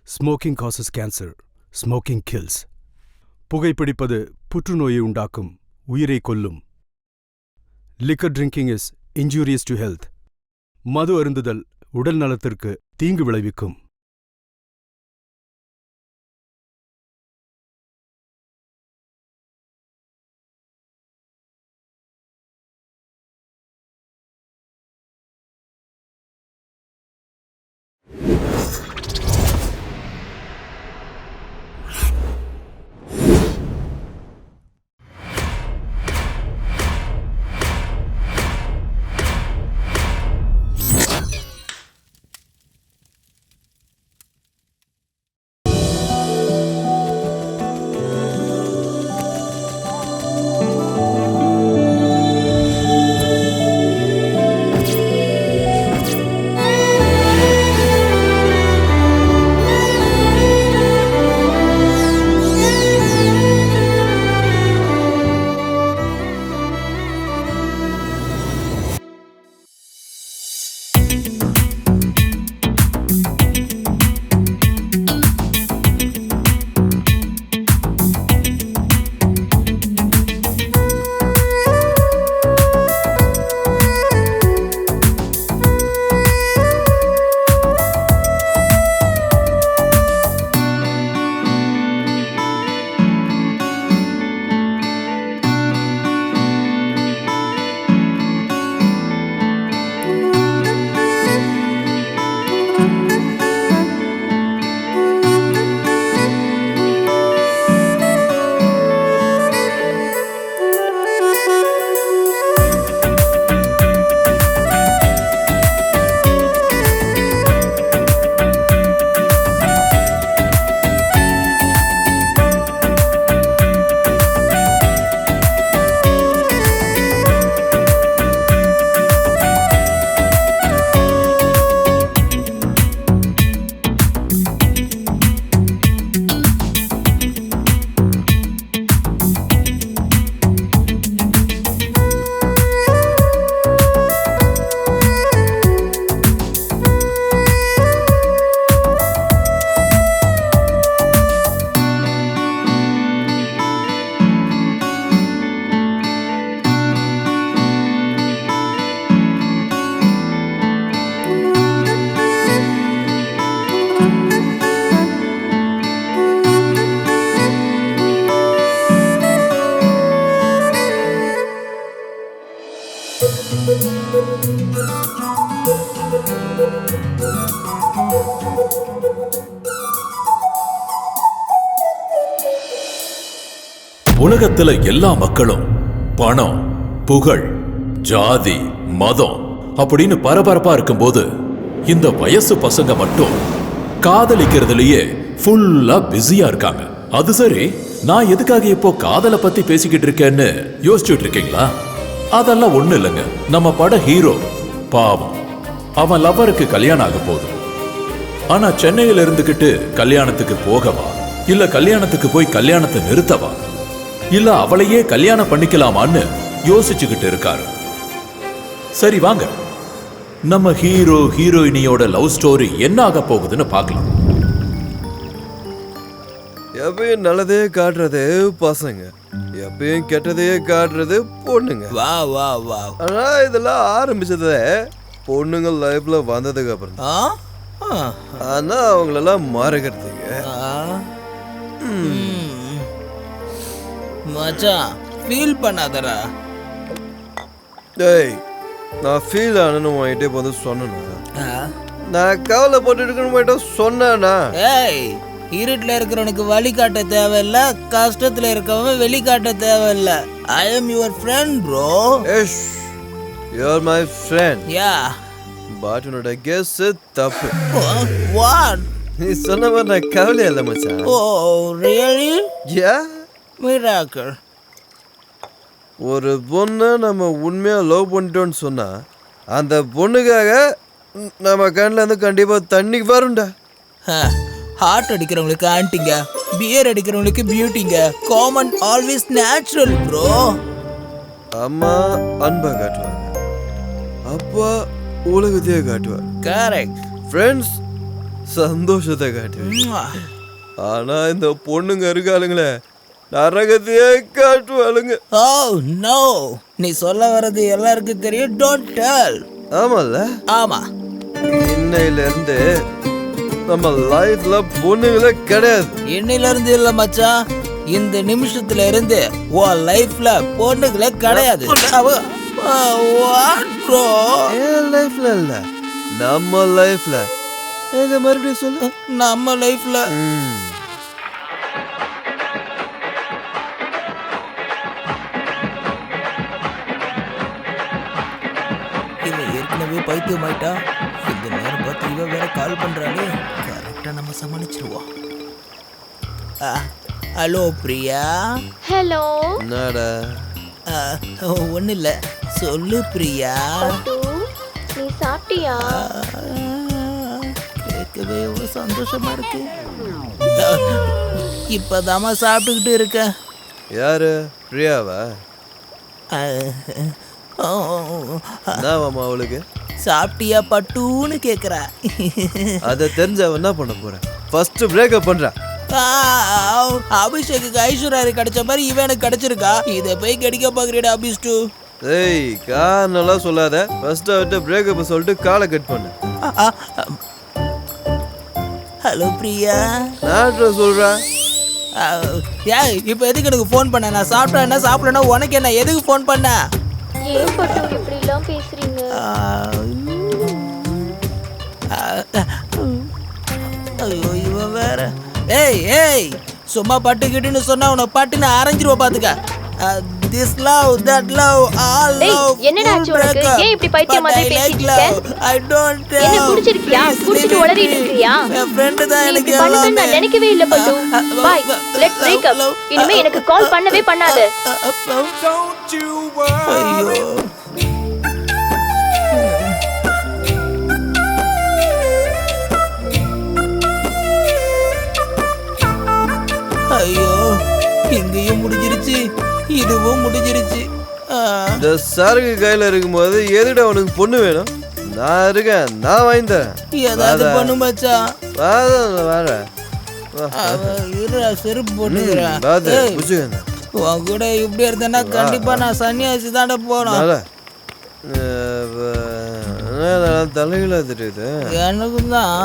Smoking causes cancer, smoking kills. புகைப்பிடிப்பது புற்றுநோயை உண்டாக்கும், உயிரை கொல்லும். Liquor drinking is injurious to health. மது அருந்துதல் உடல் நலத்திற்கு தீங்கு விளைவிக்கும். உலகத்துல எல்லா மக்களும் பணம், புகழ், ஜாதி, மதம் அப்படின்னு பரபரப்பா இருக்கும்போது இந்த வயசு பசங்க மட்டும் காதலிக்கிறதுலயே ஃபுல்லா பிஸியா இருக்காங்க. அது சரி, நான் எதுக்காக இப்போ காதலை பத்தி பேசிக்கிட்டு இருக்கேன்னு யோசிச்சுட்டு இருக்கீங்களா? அதெல்லாம் ஒண்ணு இல்லைங்க. நம்ம பட ஹீரோ பாவம், அவன் லவ்வருக்கு கல்யாணம் ஆக போகுது. ஆனா சென்னையில இருந்துகிட்டு கல்யாணத்துக்கு போகவா, இல்ல கல்யாணத்துக்கு போய் கல்யாணத்தை நிறுத்தவா, இல்ல அவளையே கல்யாணம் பண்ணிக்கலாமான்னு யோசிச்சுக்கிட்டு இருக்காரு. சரி வாங்க, நம்ம ஹீரோ ஹீரோயினியோட லவ் ஸ்டோரி என்ன ஆக போகுதுன்னு பார்க்கலாம். எப்பயும் நல்லதே காட்டுறது பசங்க, எப்பயும் கெட்டதே காட்டுறது பொண்ணுங்க. வா வா வா. ஆனா இதெல்லாம் ஆரம்பிச்சது பொண்ணுங்க லைஃப்ல வந்ததுக்கு அப்புறம். ஆனா அவங்களெல்லாம் மறக்கிறதுக்கு மச்சான் ஃபீல் பண்ணாதடா. டேய், நான் ஃபீல் ஆனேன்னு உன்கிட்ட வந்து சொன்னேனா? நான் கவலைப்பட்டு இருக்கணும் சொன்னேனா? ஏய், இருட்டில் இருக்கிறவனுக்கு வழிகாட்ட தேவையில்ல, கஷ்டத்துல இருக்கவன் வெளிக்காட்ட தேவையில்ல. I am your friend bro. Yes, you are my friend. Ya, but உன்னோட கெஸ் தப்பு. வாட்? நீ சொன்ன மாதிரி நான் கவலை இல்லை மச்சான். Oh really? Ya, miracle. ஒரு பொண்ணை நம்ம உண்மையா லவ் பண்ணிட்டோன்னு சொன்னா அந்த பொண்ணுக்காக நம்ம கண்ணில் இருந்து கண்டிப்பா தண்ணி வரும்டா. ஹார்ட் அடிக்கிறவங்களுக்கு ஆன்ட்டிங்க, பியர் அடிக்கிறவங்களுக்கு பியூட்டிங்க. Common always natural bro. அம்மா அன்பா காட்டுவாங்க, அப்பா உலகத்தையே காட்டுவார். கரெக்ட். ஃப்ரெண்ட்ஸ் சந்தோஷத்தை காட்டுவேன். ஆனா இந்த பொண்ணுங்க இருக்காளுங்களே நரகத்தையே காட்டுவாளுங்க. ஓ நோ, நீ சொல்ல வர்றது எல்லாருக்கும் தெரியும். Don't tell. ஆமால, ஆமா. இன்னையில இருந்து நம்ம லைஃப்ல பொண்ணுங்களே கிடையாது. இன்னையில இருந்து இல்ல மச்சான், இந்த நிமிஷத்துல இருந்து உன் லைஃப்ல பொண்ணுங்களே கிடையாது. என் லைஃப்ல இல்ல, நம்ம லைஃப்ல. எங்க மறுபடியும் சொல்லு. நம்ம லைஃப்ல. இவன் ஏற்கனவே பைத்தியம் ஆயிட்டா. இந்த நேரம் பார்த்து இவன் வேற கால் பண்றாளே, கரெக்டா நம்ம சமாளிச்சிருவோம். ஹலோ பிரியா. ஹலோ. என்னடா? ஒன்றும் இல்லை, சொல்லு பிரியா. நீ சாப்பிட்டியா? கேட்கவே எவ்வளோ சந்தோஷமா இருக்கு. இப்போதாம்மா சாப்பிட்டுக்கிட்டு இருக்க. யாரு? பிரியாவா? அவளுக்கு சாப்பிட்டியா பட்டுன்னு கேட்குறா. அதை தெரிஞ்ச அவன் என்ன பண்ண போற? ஃபர்ஸ்ட் பிரேக்கப் பண்றா. அபிஷேக்கு ஐஸ்வர்யா கிடைச்ச மாதிரி இவன் எனக்கு கிடைச்சிருக்கா. இதை போய் கிடைக்க பாக்குறேடா அபிஷ்டு. ஏய், காரணம்லாம் சொல்லாத. ஃபர்ஸ்ட் அவட்ட பிரேக்கப் சொல்லிட்டு காலை கட் பண்ணு. ஹலோ பிரியா. நான் சொல்றா. இப்போ எதுக்கு எனக்கு ஃபோன் பண்ண? நான் சாப்பிட்டா என்ன, சாப்பிடலன்னா உனக்கு என்ன? எதுக்கு ஃபோன் பண்ண? ஏன் பட்டு இப்படி எல்லாம் பேசுறீங்க? ஐயோ இவன் வேற. ஏய் ஏய், சும்மா பட்டுக்கிட்டுன்னு சொன்னா உன்னை பட்டுன்னு அரைஞ்சிருவா பாத்துக்க. This love, that love, all love. என்னடா ஆச்சு உனக்கு? ஏன் இப்படி பைத்தியம் மாதிரி பேசிட்டு இருக்க? I don't. என்ன குடிச்சிருக்கியா? குடிச்சிட்டு உளறிட்டு இருக்கியா? என் friend தான் எனக்கு எல்லாமே. நான் நினைக்கவே இல்ல பட்டு. Bye. Let's break up. இனிமே எனக்கு கால் பண்ணவே பண்ணாத. ஐயோ. ஐயோ, இங்கேயும் முடிஞ்சிருச்சு, இதுவும் முடிஞ்சிருச்சு. இந்த சரக்கு கையில இருக்கும்போது எதுடா உனக்கு பொண்ணு வேணும்? நான் இருக்கேன், நான் வாங்கி தரேன். ஏதாவது பண்ணு மச்சான். வரேன். இருடா, செருப்பு போட்டுக்கிறேன். உன் கூட இப்படி இருந்தேன்னா கண்டிப்பா நான் சன்னியாசி தானே போனோம். தலையில தெரியுது எனக்கும் தான்.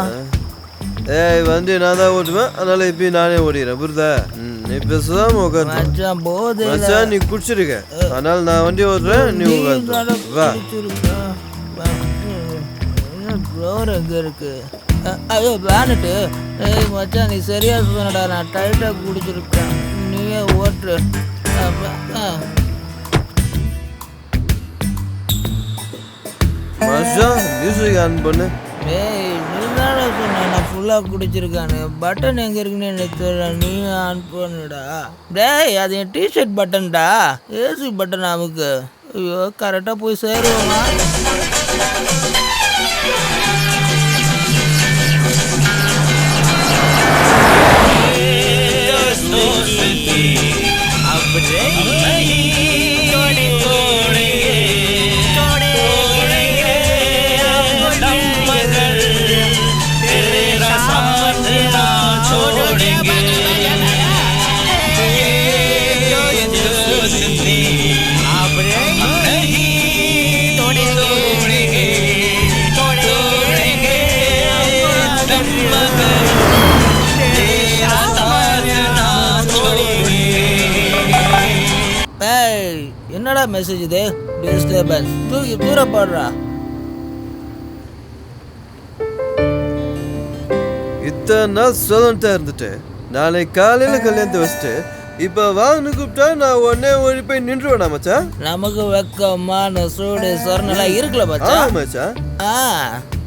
ஏய், வண்டி நான் தான் ஓட்டுவேன், அதனால இப்பயும் நானே ஓடிக்கிறேன். புரியுதா? நீ பேசாம உட்காந்து. மச்சான் போதே மச்சான், நீ குடிச்சிருக்க, அதனால நான் வண்டி ஓட்டுறேன், நீ உட்காந்து. வா. ஃப்ளோர் எங்க இருக்கு? ஐயோ பேனட்டு. ஏய் மச்சான், நீ சரியா சொன்னடா, நான் டைட்டாக குடிச்சிருக்கேன், நீயே ஓட்டு. மச்சான், மியூசிக் ஆன் பண்ணு. ஏய், நீ தானே சொன்ன நான் ஃபுல்லாக குடிச்சிருக்கானு. பட்டன் எங்கே இருக்குன்னு எனக்கு தெரியல, நீ ஆன் பண்ணுடா. டேய், அது என் டிஷர்ட் பட்டன்டா, ஏசி பட்டன் நமக்கு. ஐயோ, கரெக்டாக போய் சேருவோமா? என்னடா மெசேஜ் இது? டிஸ்டர்பன்ஸ். தூக்கி தூர போடுறா. இத்தனை நாள் சொல்லிட்டா இருந்துட்டு நாளைக்கு காலையில கல்யாணத்தை வச்சுட்டு இப்ப வாங்கன்னு கூப்பிட்டா நான் உடனே ஓடி போய் நின்றுவேனா மச்சான்? நமக்கு வெக்கமான சூடு சொர்ணெல்லாம் இருக்குல்ல மச்சான். மச்சான்,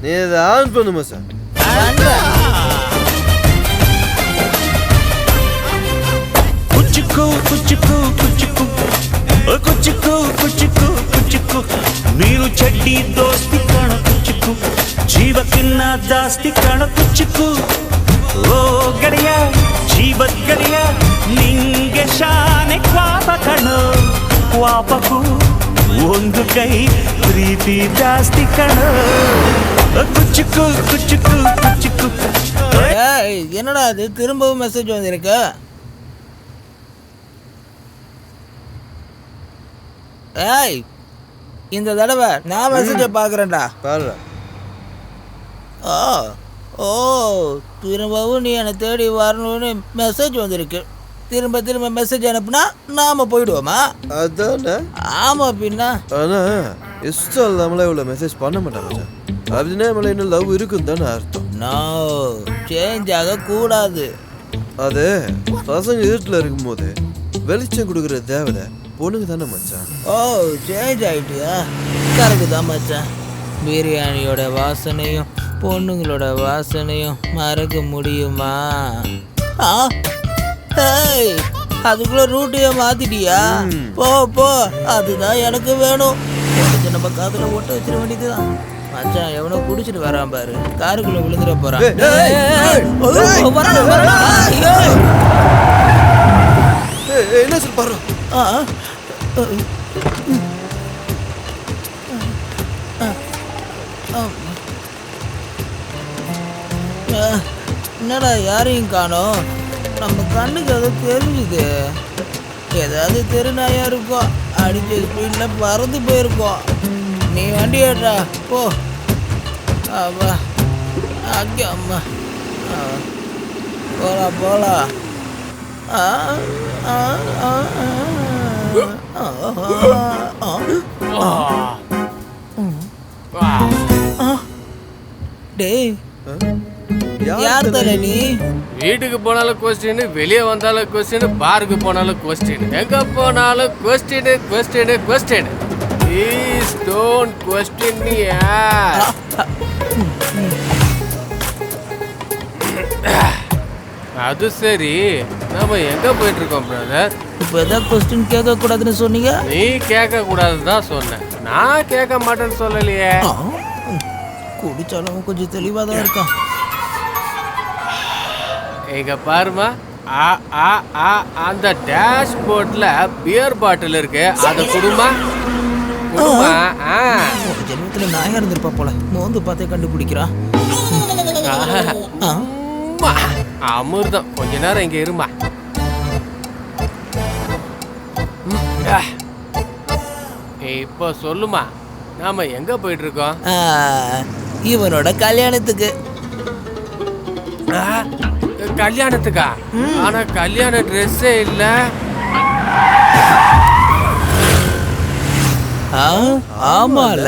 நீ இதை ஆன் பண்ணு மச்சான். குச்சிக்கு குச்சிக்கு குச்சிக்கு ಕುಚ್ಚುಕು ಕುಚ್ಚುಕು ಕುಚ್ಚುಕು ನೀರು ಚಡ್ಡಿ ದೋಸ್ತಿ ಕಣ ಕುಚ್ಚುಕು ಜೀವಕ್ಕಿನ್ನ ಜಾಸ್ತಿ ಕಣ ಕುಚ್ಚುಕು ಓ ಗಡಿಯ ಜೀವದ ಗಡಿಯ ನಿಂಗೆ ಶಾನೆ ಕ್ವಾಪ ಕಣೋ ಕ್ವಾಪಕು ಒಂದು ಕೈ ಪ್ರೀತಿ ಜಾಸ್ತಿ ಕಣೋ குச்சிக்கு குச்சிக்கு குச்சிக்கு ஏய் என்னடா அது திரும்பவும் மெசேஜ் வந்திருக்கு? ஏய் இந்த தடவை நான் மெசேஜை பார்க்குறேன்டா. பாருடா. ஓ ஓ திரும்பவும் நீ என்னை தேடி வரணும்னு மெசேஜ் வந்திருக்கு. திரும்ப திரும்ப மெசேஜ் அனுப்புனா நாம போயிடுவோமா? அதானே. ஆமாம் பின்ன. ஆனால் இஷ்டம் இல்லாமலே இவ்வளோ மெசேஜ் பண்ண மாட்டான் மச்சான். அப்படின்னா நம்மள இன்னும் லவ் இருக்குன்னு தானே அர்த்தம். நோ சேஞ்ச் ஆகக்கூடாது. அது பசங்க வீட்டில் இருக்கும்போது வெளிச்சம் கொடுக்குற தேவதை பொண்ணுங்க தானே மச்சான். ஓ சேஞ்ச் ஆகிட்டியா? கரெக்டு தான் மச்சான். பிரியாணியோட வாசனையும் பொண்ணுங்களோட வாசனையும் மறக்க முடியுமா? ஆ ஏய் அதுக்குள்ள ரூட்டையே மாத்திட்டியா? போ போ அதுதான் எனக்கு வேணும். நம்ம காதுல ஓட்ட வச்சிட வேண்டியதுதான். மச்சான் எவனோ குடிச்சிட்டு வரான் பாரு, காருக்குள்ள விழுந்துட போறான். என்ன சொல் பாரு. என்னடா யாரையும் காணோம்? நம்ம கண்ணுக்கு அது தெரிஞ்சுது. ஏதாவது தெருநாயா இருக்கும், அடிச்ச ஸ்பீடில் பறந்து போயிருக்கோம். நீ வண்டி ஏற்றா போ. அப்பா அக்கா அம்மா போலாம் போலாம். டேய் யார் தல நீ? வீட்டுக்கு போனாலும் கொஸ்டின், வெளியே வந்தாலும் கொஸ்டின், பாருக்கு போனாலும் கொஸ்டின், எங்க போனாலும் question question question. Please don't question me. அது சரி, நாம எங்க போயிட்டு இருக்கோம் பிரதர்? இப்போ எதாவது கொஸ்டின் கேட்கக்கூடாதுன்னு சொன்னீங்க. நீ கேட்க கூடாதுன்னு தான் சொன்னேன், நான் கேட்க மாட்டேன்னு சொல்லலையே. குடிச்சாலும் கொஞ்சம் தெளிவாக தான் இருக்கான். இங்க பாருமா, அந்த டேஷ் போர்ட்ல பியர் பாட்டில் இருக்கு, அதை குடுமா. ஜென்மத்தில் நாயா இருந்திருப்பா போல, மோந்து பார்த்தே கண்டுபிடிக்கிறான். அமிர்தம், கொஞ்ச நேரம் இங்க இருமா. இப்ப சொல்லுமா, நாம எங்க போயிட்டு இருக்கோம்? இவனோட கல்யாணத்துக்கு. கல்யாணத்துக்கா? ஆனா கல்யாண ட்ரெஸ்ஸே இல்ல. ஆமால.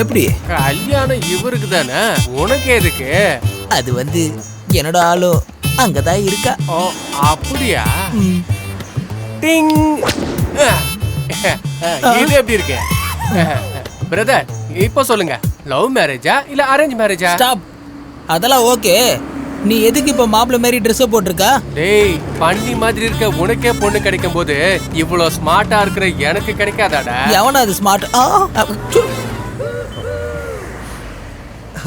எப்படி கல்யாணம் இவருக்கு தானே, உனக்கு எதுக்கு? அது வந்து என்னோட ஆளோ அங்கதான் இருக்கா. ஓ அப்படியா? டிங். இது எப்படி இருக்கு பிரதர்? இப்ப சொல்லுங்க, லவ் மேரேஜா இல்ல அரேஞ்ச் மேரேஜா? ஸ்டாப், அதெல்லாம் ஓகே. நீ எதுக்கு இப்ப மாப்பிள்ளை மாதிரி ட்ரெஸ் போட்டிருக்கா? டேய், பண்ணி மாதிரி இருக்க உனக்கே பொண்ணு கிடைக்கும் போது இவ்வளவு ஸ்மார்ட்டா இருக்கிற எனக்கு கிடைக்காதாடா? எவனா அது ஸ்மார்ட்?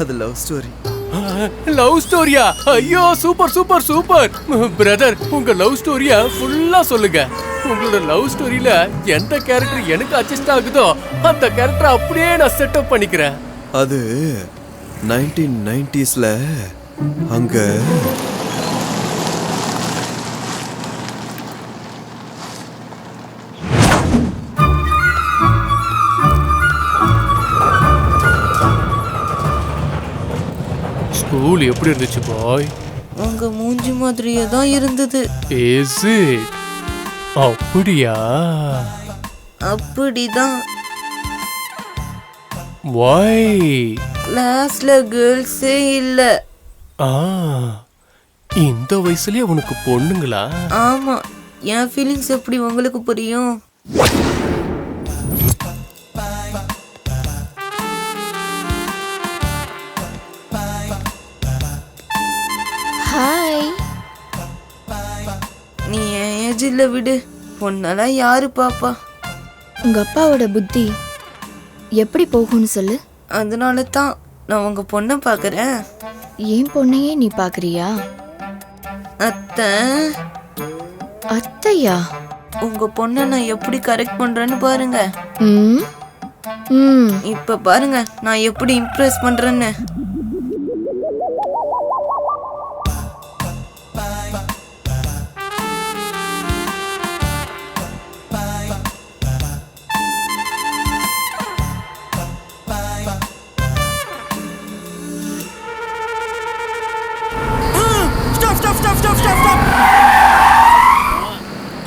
அது லவ் ஸ்டோரி. லவ் ஸ்டோரியா? ஐயோ சூப்பர் சூப்பர் சூப்பர் பிரதர், உங்க லவ் ஸ்டோரியா ஃபுல்லா சொல்லுங்க. உங்களோட லவ் ஸ்டோரியில எந்த கேரக்டர் எனக்கு அட்ஜஸ்ட் ஆகுதோ அந்த கேரக்டர் அப்படியே நான் செட்டப் பண்ணிக்கிறேன். அது 1990sல அங்க ஸ்கூல் எப்படி இருந்துச்சு பாய்? உங்க மூஞ்சி மாதிரியே தான் இருந்தது. Is it? அப்படியா? அப்படிதான். வை? கிளாஸ்ல கேர்ள்ஸே இல்ல. இந்த வயசுலயே உனக்கு பொண்ணுங்களா? ஆமா, என் ஃபீலிங்ஸ் எப்படி உங்களுக்கு புரியும்? ஹாய். நீ என் ஏஜில் விடு, பொண்ணெல்லாம் யாரு பாப்பா? உங்க அப்பாவோட புத்தி எப்படி போகும்னு சொல்லு. அதனால தான் நான் உங்க பொண்ணை பார்க்குறேன். ஏன் பொண்ணையே நீ பாக்குறியா? அத்தை. அத்தையா? உங்க பொண்ணை நான் எப்படி கரெக்ட் பண்றேன்னு பாருங்க. ம் ம் இப்ப பாருங்க நான் எப்படி இம்ப்ரெஸ் பண்றேன்னு.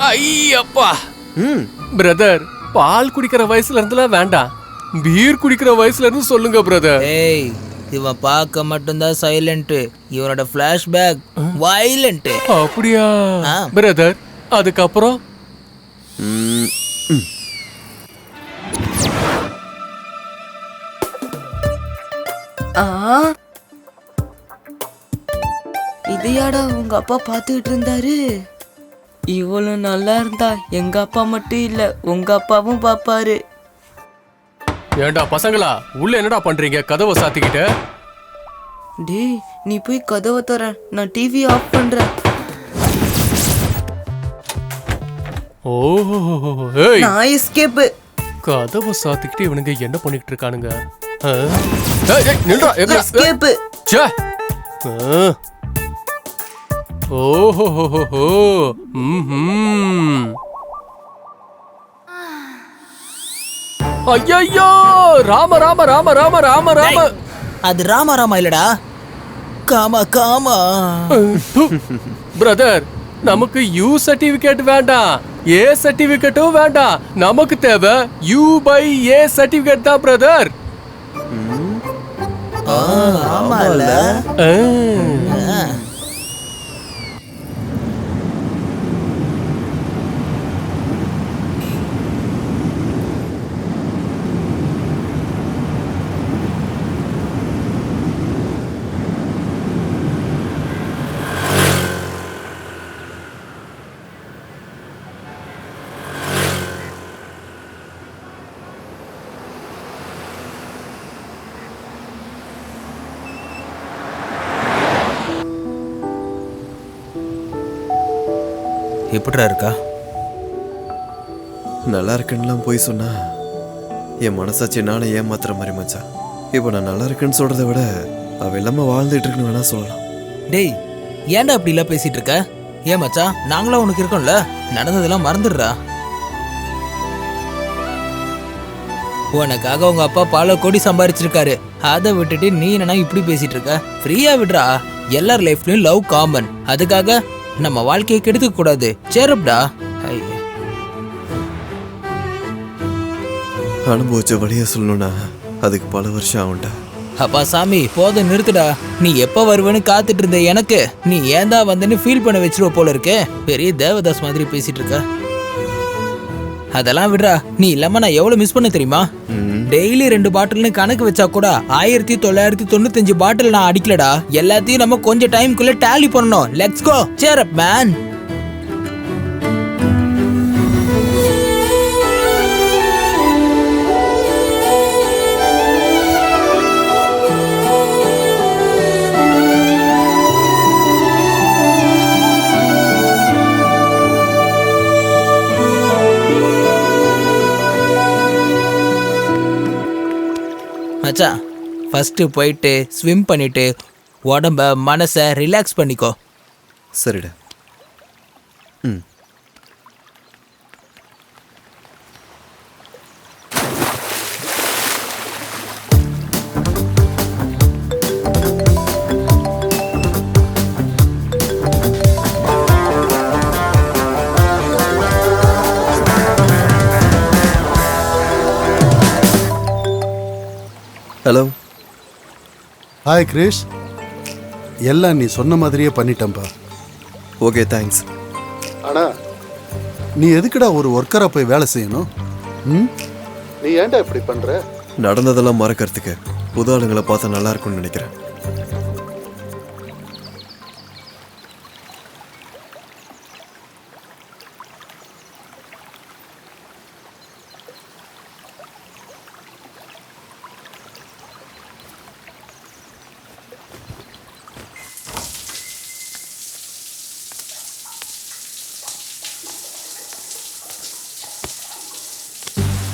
ஐயப்பா பிரதர், பால் குடிக்கிற வயசுல இருந்துலாம் வேண்டாம், பீர் குடிக்கிற வயசுல இருந்து சொல்லுங்க பிரதர். ஏய், இவன் பார்க்க மட்டும்தான் சைலண்ட், இவனோட ஃபிளாஷ்பேக் வயலண்ட். அப்படியா ஆ. பிரதர்? அதுக்கப்புறம் ஆ, இது யாடா உங்க அப்பா பார்த்துக்கிட்டு இருந்தாரு? இவ்வளவு நல்லா இருந்தா எங்க அப்பா மட்டும் இல்ல உங்க அப்பாவும் பாப்பாரு. ஏண்டா பசங்களா, உள்ள என்னடா பண்றீங்க? கதவை சாத்திக்கிட்ட. டேய், நீ போய் கதவை தர, நான் டிவி ஆஃப் பண்றேன். ஓஹோ, ஏய், நான் எஸ்கேப். கதவை சாத்திக்கிட்டு இவனுங்க என்ன பண்ணிக்கிட்டு இருக்கானுங்க? ஆ? ஏய், ஏய், நில்றா, எங்க- எஸ்கேப். ச்சே. ஆ. ஓஹோஹோஹோ. ம்ஹும். ஐயையோ, ராம ராம ராம ராம ராம ராம. அது ராமா இல்லடா, காமா காமா. பிரதர், நமக்கு யூ சர்டிபிகேட் வேண்டாம், ஏ சர்டிபிகேட்டும் வேண்டாம், நமக்கு தேவை யூ பை ஏ சர்டிபிகேட் தான் பிரதர். ஆமால. எப்படிடா இருக்கா? நல்லா இருக்குன்னுலாம் போய் சொன்னா என் மனசாட்சி நானே ஏமாத்துற மாதிரி மச்சான். இப்போ நான் நல்லா இருக்குன்னு சொல்றதை விட அவ இல்லாம வாழ்ந்துட்டு இருக்குன்னு வேணா சொல்லலாம். டேய், ஏன்டா அப்படி எல்லாம் பேசிட்டு இருக்க? ஏன் மச்சான், நாங்களும் உனக்கு இருக்கோம்ல, நடந்ததெல்லாம் மறந்துடுறா. உனக்காக உங்க அப்பா பல கோடி சம்பாரிச்சிருக்காரு, அதை விட்டுட்டு நீ என்னன்னா இப்படி பேசிட்டு இருக்க? ஃப்ரீயா விடுறா, எல்லார் லைஃப்லயும் லவ் காமன், அதுக்காக நம்ம வாழ்க்கையை கெடுத்துக்க கூடாது. சேரப்டா. அனுபவிச்ச வழிய சொல்லணும்னா அதுக்கு பல வருஷம் ஆகும்டா. அப்பா சாமி, போதும் நிறுத்துடா. நீ எப்ப வருவேன்னு காத்துட்டு இருந்த எனக்கு நீ ஏன்டா வந்தேன்னு ஃபீல் பண்ண வச்சிருவ போல இருக்கே. பெரிய தேவதாஸ் மாதிரி பேசிட்டு இருக்க. அதெல்லாம் விடுறா, நீ இல்லாம நான் எவ்வளவு மிஸ் பண்ண தெரியுமா? டெய்லி 2 பாட்டில்னு கணக்கு வச்சா கூட 1995 பாட்டில் நான் அடிக்கலடா. எல்லாத்தையும் நம்ம கொஞ்சம் டைம்குள்ள டேலி பண்ணணும். Let's go, cheer up man. மச்சா, ஃபர்ஸ்ட் போயிட்டு ஸ்விம் பண்ணிட்டு உடம்ப மனசை ரிலாக்ஸ் பண்ணிக்கோ. சரிடா. ஹலோ. ஹாய் கிரிஷ், எல்லாம் நீ சொன்ன மாதிரியே பண்ணிட்டேன்பா. Okay, thanks. ஆனா நீ எதுக்குடா ஒரு ஒர்க்கரா போய் வேலை செய்யணும்? நீ ஏன்டா இப்படி பண்ற? நடந்ததெல்லாம் மறக்கிறதுக்கு புது ஆளுங்களை பார்த்தா நல்லா இருக்கும்னு நினைக்கிறேன்.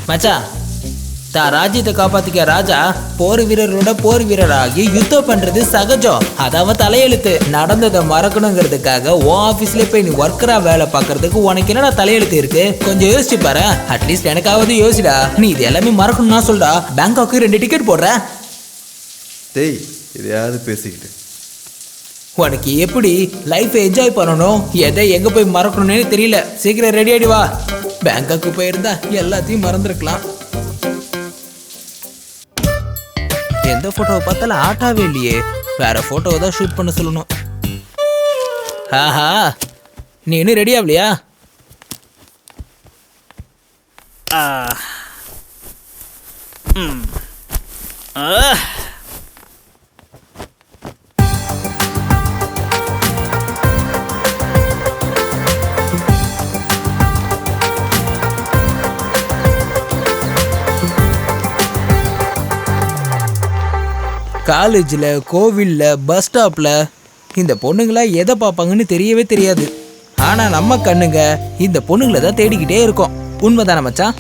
மச்சான், தான் ராஜ்யத்தை காப்பாத்திக்க ராஜா போர் வீரரோட போர் வீரராகி யுத்தம் பண்றது சகஜம். அதாவது தலையெழுத்து. நடந்ததை மறக்கணுங்கிறதுக்காக உன் ஆபீஸ்ல போய் நீ ஒர்க்கரா வேலை பார்க்கறதுக்கு உனக்கு என்னடா தலையெழுத்து இருக்கு? கொஞ்சம் யோசிச்சு பாரு. அட்லீஸ்ட் எனக்காவது யோசிடா. நீ இது எல்லாமே மறக்கணும்னா சொல்டா. பேங்காக்கு 2 டிக்கெட் போடுற. டேய் இதையாவது பேசிக்கிட்டு உனக்கு எப்படி லைஃப் என்ஜாய் பண்ணணும், எதை எங்க போய் மறக்கணும்னு தெரியல. சீக்கிரம் ரெடி ஆயிடு வா. பேங்காக்கு போயிருந்தா எல்லாத்தையும் மறந்துருக்கலாம். எந்த போட்டோவை பார்த்தாலும் ஆட்டாவே இல்லையே. வேற போட்டோவை தான் ஷூட் பண்ண சொல்லணும். ஆஹா, நீ இன்னும் ரெடி ஆகலையா? காலேஜில், கோவிலில், பஸ் ஸ்டாப்பில் இந்த பொண்ணுங்களா எதை பார்ப்பாங்கன்னு தெரியவே தெரியாது. ஆனால் நம்ம கண்ணுங்க இந்த பொண்ணுங்களை தான் தேடிக்கிட்டே இருக்கோம். உண்மைதானே மச்சான்?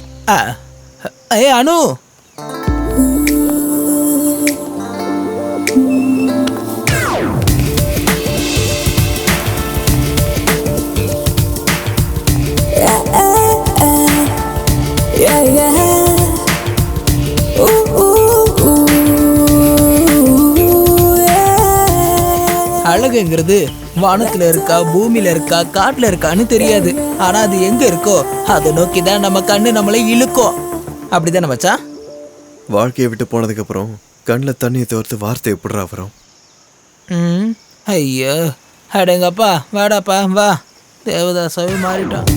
ஏ அனு, அழகுங்கிறது வானத்துல இருக்கா, பூமியில இருக்கா, காட்டுல இருக்கான்னு தெரியாது. ஆனா அது எங்க இருக்கோ அதை நோக்கி தான் நம்ம கண்ணு நம்மளை இழுக்கும். அப்படிதானே மச்சான்? வாழ்க்கையை விட்டு போனதுக்கு அப்புறம் கண்ணில் தண்ணியை தவிர்த்து வார்த்தை எப்படிரா வரும்? ஐயோ அடங்கப்பா, வாடாப்பா வா. தேவதாசாவே மாறிட்டான்.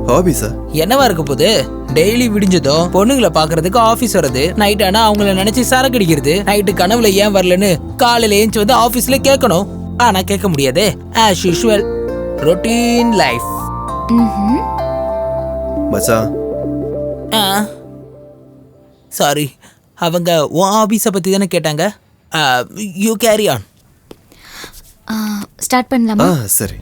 ஹாபிஸா? என்னவா இருக்க போகுது? டெய்லி விடிஞ்சதும் பொண்ணுங்களை பாக்குறதுக்கு ஆபீஸ் வர்றது, நைட் ஆனா அவங்கள நினைச்சு சரக்கு அடிக்கிறது, நைட்டு கனவுல ஏன் வரலன்னு காலையில ஏஞ்சி வந்து ஆபீஸ்ல கேட்கணும். ஆனா கேட்க முடியாதே. As usual routine life. மச்சான் சாரி, அவங்க உன் ஆபீஸை பத்தி தானே கேட்டாங்க. You carry on. ஸ்டார்ட் பண்ணலாமா? சரி.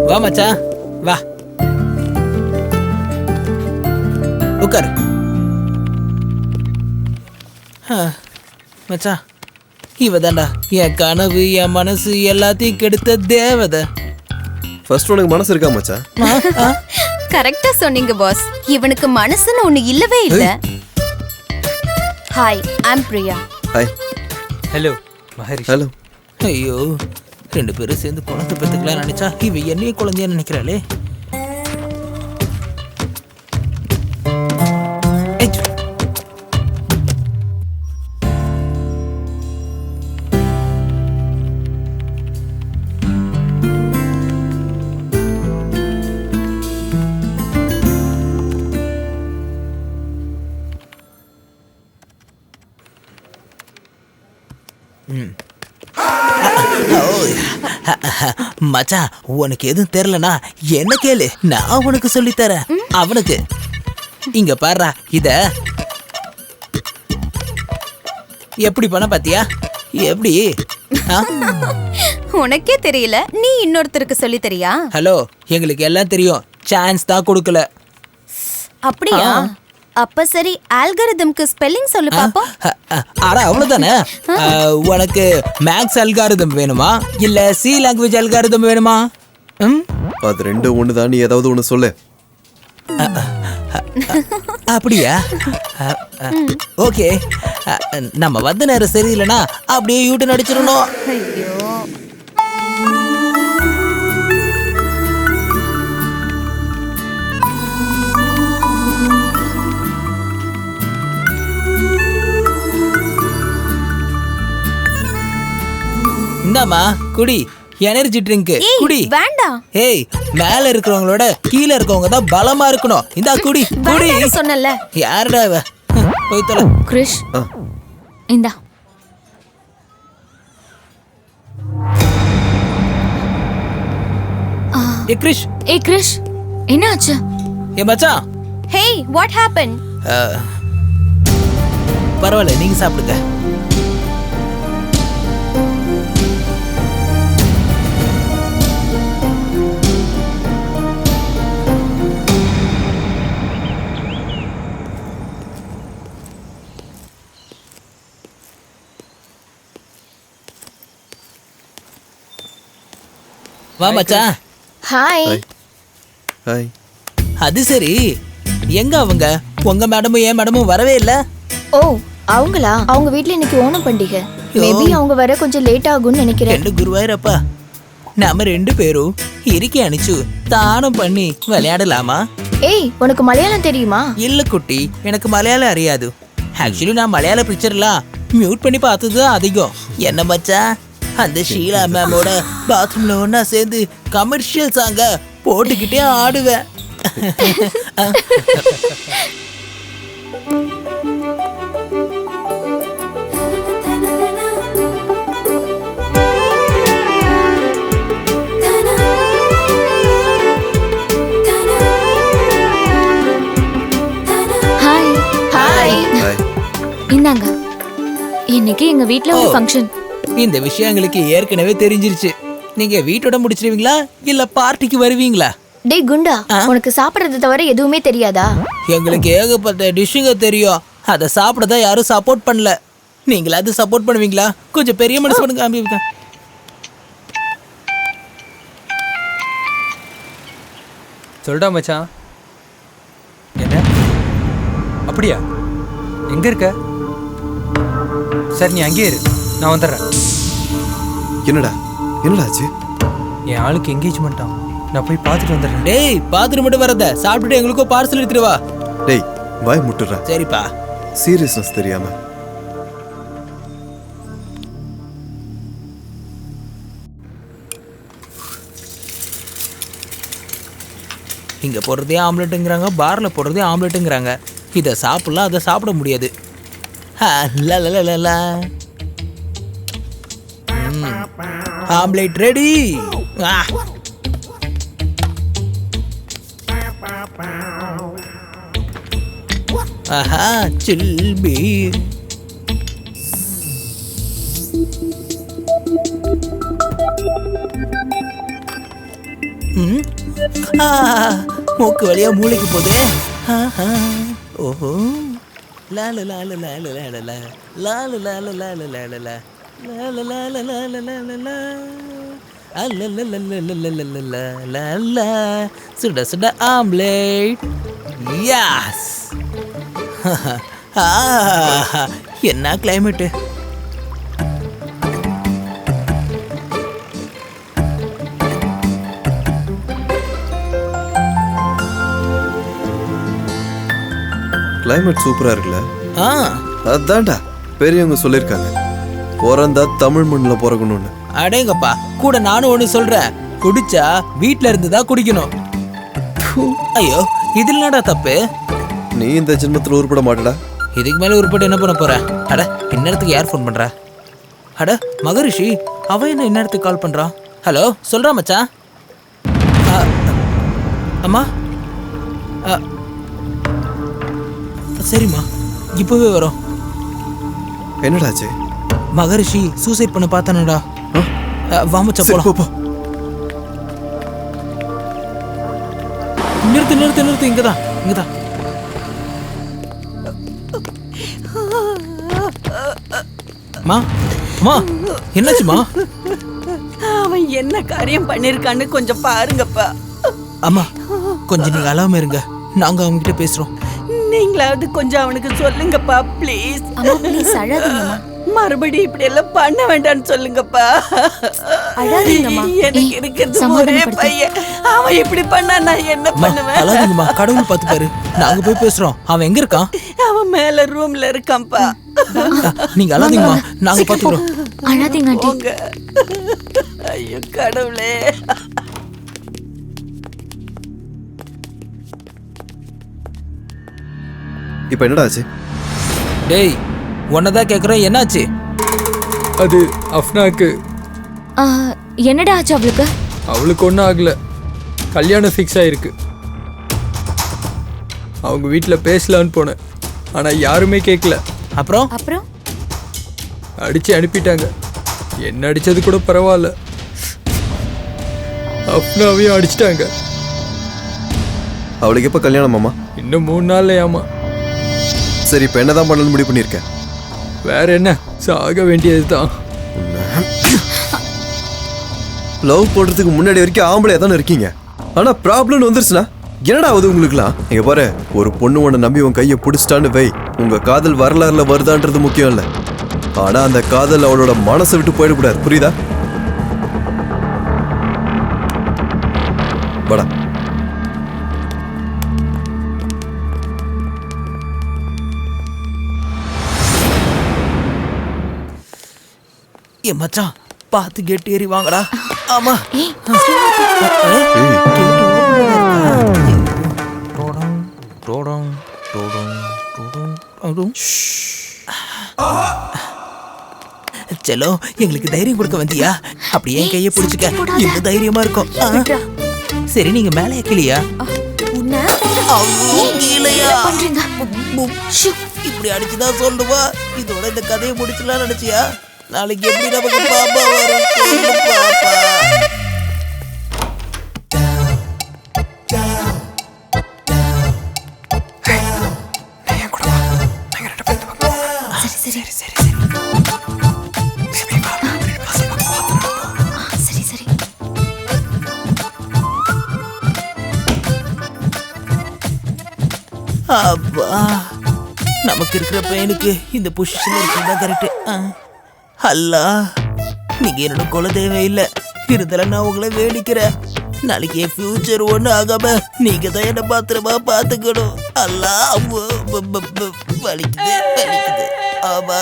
வா மச்சான் வா, உட்காரு. மச்சான், இவ தாண்டா என் கனவு, என் மனசு எல்லாத்தையும் கெடுத்த தேவதை. ஃபர்ஸ்ட் உனக்கு மனசு இருக்கா மச்சான்? கரெக்டா சொன்னீங்க பாஸ். இவனுக்கு மனசுன்னு ஒண்ணு இல்லவே இல்ல. Hi, I'm Priya. Hi. Hello Maharish. Hello. ஐயோ, 2 பேரும் சேர்ந்து குழந்தை பெற்றுக்கலாம் நினைச்சா இவ என்னையே குழந்தையா நினைக்கிறாளே. மச்சான், உனக்கு எதுவும் தெரியலனா என்ன கேளு, நான் உனக்கு சொல்லித்தரேன். அவனுக்கு இங்க பாரு, இத எப்படி பண்ண பாத்தியா? எப்படி? உனக்கே தெரியல, நீ இன்னொருத்தருக்கு சொல்லி தரியா? ஹலோ, எங்களுக்கு எல்லாம் தெரியும், சான்ஸ் தான் கொடுக்கல. அப்படியா? அப்ப சரி, ஆல்காரிதம்க்கு ஸ்பெல்லிங் சொல்லு பாப்போம். அட அவ்வளவுதானே. உனக்கு மேக்ஸ் அல்காரிதம் வேணுமா இல்ல சி லாங்குவேஜ் அல்காரிதம் வேணுமா? அது ரெண்டும் ஒண்ணுதான். நீ ஏதாவது ஒண்ணு சொல்லு. அப்படியா? ஓகே, நம்ம வந்த நேரம் சரியில்லைன்னா அப்படியே யூட்டன் அடிச்சிடணும். ஐயோ, இந்தாமா குடி, எனர்ஜி ட்ரிங்க் குடி. வேண்டாம். ஏய், மேல இருக்கிறவங்களோட கீழ இருக்கவங்க தான் பலமா இருக்கணும். இந்தா குடி குடி. சொன்னல. யாருடா இவ? போய் தொலை. கிரிஷ் இந்தா. ஏ கிரிஷ் என்னாச்சு? ஏ மச்சான். ஹே, வாட் ஹேப்பன்? பரவாயில்ல, நீங்க சாப்பிடுங்க. வா மச்சான். ஹாய். ஹாய். அது சரி, எங்க அவங்க? உங்க மேடமும் என் மேடமும் வரவே இல்ல. ஓ, அவங்களா? அவங்க வீட்ல இன்னைக்கு ஓணம் பண்டிகை. மேபி அவங்க வர கொஞ்சம் லேட் ஆகும்னு நினைக்கிறேன். ரெண்டு குருவாயிரப்பா, நாம 2 பேரும் இறுக்கி அணிச்சு தானம் பண்ணி விளையாடலாமா? ஏய், உனக்கு மலையாளம் தெரியுமா? இல்ல குட்டி, எனக்கு மலையாளம் அறியாது. ஆக்சுவலி நான் மலையாள பிக்சர்லாம் மியூட் பண்ணி பார்த்தது அதிகம். என்ன மச்சான், அந்த ஷீலா மேமோட பாத்ரூம்ல ஒன்னா சேர்ந்து கமர்ஷியல் சாங்க போட்டுக்கிட்டே ஆடுவேன். ஹாய். ஹாய். ஹாய். இந்தாங்க, இன்னைக்கு எங்க வீட்ல ஒரு ஃபங்க்ஷன். இந்த விஷயம் எங்களுக்கு ஏற்கனவே தெரிஞ்சிருச்சு. நீங்க வீட்டோட முடிச்சிருவீங்களா இல்ல பார்ட்டிக்கு வருவீங்களா? டேய் குண்டா, உனக்கு சாப்பிடுறது தவிர எதுவுமே தெரியாதா? எங்களுக்கு ஏகப்பட்ட டிஷ்ஷுங்க தெரியும். அதை சாப்பிடதான் யாரும் சப்போர்ட் பண்ணல. நீங்களா அது சப்போர்ட் பண்ணுவீங்களா? கொஞ்சம் பெரிய மனசு பண்ணுங்க. அம்பிகா, சொல்டா மச்சான். என்ன அப்படியா? எங்க இருக்க? சரி, நீ அங்கேயே இரு, நான் வந்துடுறேன். என்னடா ஆச்சு? என் ஆளுக்கு என்கேஜ்மெண்ட்டா, நான் போய் பார்த்துட்டு வந்துடுறேன். டேய், பாத்துட்டு மட்டும் வரத, சாப்பிட்டுட்டு எங்களுக்கும் பார்சல் எடுத்துட்டு வா. டேய், வாய் முட்டுறா. சரிப்பா. சீரியஸ்னஸ் தெரியாம. இங்க போடுறதே ஆம்லெட்டுங்கிறாங்க, பார்ல போடுறதே ஆம்லெட்டுங்கிறாங்க. இதை சாப்பிடலாம், அதை சாப்பிட முடியாது. Omelette ready. ஆஹா, சில் பீர். மூக்கு வழியா மூளைக்கு போதே. ஓஹோ, லால லால லால லால லால லால லால லால லால லால லால லால அல்ல சுட சுட ஆம்லேட். யாஸ். என்ன கிளைமேட்டு. கிளைமேட் சூப்பரா இருக்குல்ல? அதான்டா பெரியவங்க சொல்லிருக்காங்க, பிறந்தா தமிழ் மண்ணில் பிறக்கணும்னு. அடேங்கப்பா, கூட நானும் ஒண்ணு சொல்றேன். குடிச்சா வீட்ல இருந்துதான் குடிக்கணும். ஐயோ, இதுல என்னடா தப்பு? நீ இந்த ஜென்மத்தில் உருப்பட மாட்டடா. இதுக்கு மேல உருப்பட்டு என்ன பண்ண போற? அட, இந்நேரத்துக்கு யார் ஃபோன் பண்றா? அட, மகரிஷி, அவ என்ன இந்நேரத்துக்கு கால் பண்றா? ஹலோ, சொல்றா மச்சான். அம்மா, சரிம்மா, இப்பவே வரோம். என்னடாச்சு? மகரிஷி சூசைட் பண்ண பார்த்தானடா. வா மச்சான், போலாம். நிறுத்து நிறுத்து நிறுத்து, இங்கதான் இங்கதான். மா மா, என்னாச்சுமா? அவன் என்ன காரியம் பண்ணிருக்கான்னு கொஞ்சம் பாருங்கப்பா. அம்மா, கொஞ்சம் நீங்க அழாம இருங்க, நாங்க அவங்க கிட்ட பேசுறோம். நீங்களாவது கொஞ்சம் அவனுக்கு சொல்லுங்கப்பா, ப்ளீஸ். மறுபடியும் இப்படி எல்லாம் பண்ண வேண்டாம்னு சொல்லுங்கப்பா. எனக்கு இருக்கிறது ஒரே பையன், அவன் இப்படி பண்ணா நான் என்ன பண்ணுவேன்? அழாதீங்கம்மா, கடவுள் பார்த்து பாரு, நாங்க போய் பேசுறோம். அவன் எங்க இருக்கான்? அவன் மேல ரூம்ல இருக்கான்ப்பா. நீங்க அழாதீங்கம்மா, நாங்க பாத்துக்கிறோம். அழாதீங்க ஆண்டி. போங்க. ஐயோ கடவுளே. இப்போ என்னடா ஆச்சு? டேய் உன்னதான் கேக்குறேன், என்னாச்சு? அது அஃப்னாக்கு. என்னடா ஆச்சு அவளுக்கு? அவளுக்கு ஒன்றும் ஆகல, கல்யாணம் ஃபிக்ஸ் ஆயிருக்கு. அவங்க வீட்டில் பேசலான்னு போனேன், ஆனால் யாருமே கேட்கல. அப்புறம் அப்புறம் அடிச்சு அனுப்பிட்டாங்க. என்ன அடிச்சது கூட பரவாயில்ல, அஃப்னாவையும் அடிச்சிட்டாங்க. அவளுக்கு எப்போ கல்யாணம் மாமா? இன்னும் 3 நாள்ல. ஆமா. சரி, இப்போ என்னதான் பண்ணணும்னு முடிவு பண்ணியிருக்கேன்? வேற என்ன, சாக வேண்டியது தான். லவ் பண்ணுறதுக்கு முன்னாடி வரைக்கும் ஆம்பளையா தானே இருக்கீங்க. ஆனால் ப்ராப்ளம் வந்துருச்சுன்னா என்னடா ஆகுது உங்களுக்குலாம்? இங்க பாரு, ஒரு பொண்ணு உன்னை நம்பி உன் கையை பிடிச்சிட்டான்னு வை, உங்க காதல் வரலாறுல வருதான்றது முக்கியம் இல்லை, ஆனா அந்த காதல் அவளோட மனசை விட்டு போயிடக்கூடாது. புரியுதா? வாடா. ஏ மச்சான், பார்த்து கேட்டு ஏறி வாங்கடா. ஆமா. ஏய், செல்லோ, எங்களுக்கு தைரியம் கொடுக்க வந்தியா? அப்படியே என் கையை பிடிச்சுக்க, இன்னும் தைரியமா இருக்கும். சரி, நீங்க மேலே கிளியா? இப்படி அடிச்சுதான் சொல்லுவா. இதோட இந்த கதையை முடிச்சுலாம் நினைச்சியா? நாளைக்கு எப்படி நமக்கு பாப்பா வரும் சொல்லு பாப்பா. அப்பா, நமக்கு இருக்கிற பையனுக்கு இந்த பொசிஷன்ல இருக்கிறதா கரெக்ட். அல்லா, நீங்க என்னோட கொலை தேவையில்லை, இருந்தாலும் நான் உங்களை வேடிக்கிறேன். நாளைக்கு என் ஃபியூச்சர் ஒண்ணு ஆகாம நீங்க தான் என்ன பாத்திரமா பாத்துக்கணும். அல்லா, வலிக்குது வலிக்குது. ஆமா,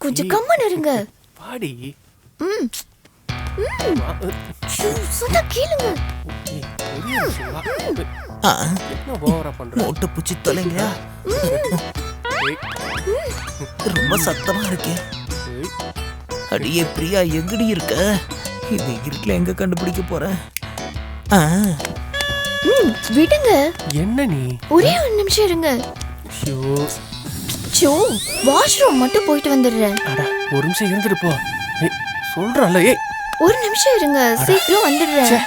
கொஞ்சம் கம்மன் இருங்க. பாடி சொன்னா கேளுங்க. மூட்டை பூச்சி தொலைங்க. ரொம்ப சத்தமா இருக்கே. அடியே பிரியா, எங்கடி இருக்க? இந்த இருட்டில் எங்க கண்டுபிடிக்க போறேன்? விடுங்க. என்ன நீ? ஒரே ஒரு நிமிஷம் இருங்க. வாஷ்ரூம் மட்டும் போயிட்டு வந்துடுறேன். ஒரு நிமிஷம் இருந்துட்டு போ. சொல்றல. ஒரு நிமிஷம் இருங்க, சீக்கிரம் வந்துடுறேன்.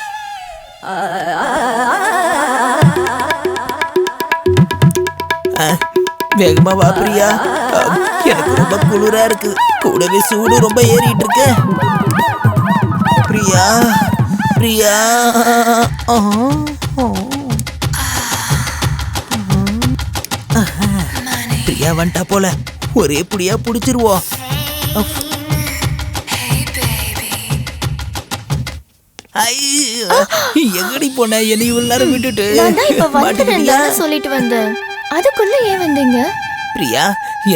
வேகமா வா பிரியா, எனக்கு ரொம்ப குளிரா இருக்கு, கூடவே சூடு ரொம்ப ஏறிட்டு இருக்கு. பிரியா பிரியா, பிரியா வந்துட்டா போல, ஒரே புடியா புடிச்சிருவோம். எங்கடி போன? என்னை இவ்வளவு நேரம் விட்டுட்டு சொல்லிட்டு வந்தேன், அதுக்குள்ள ஏன் வந்தீங்க? பிரியா,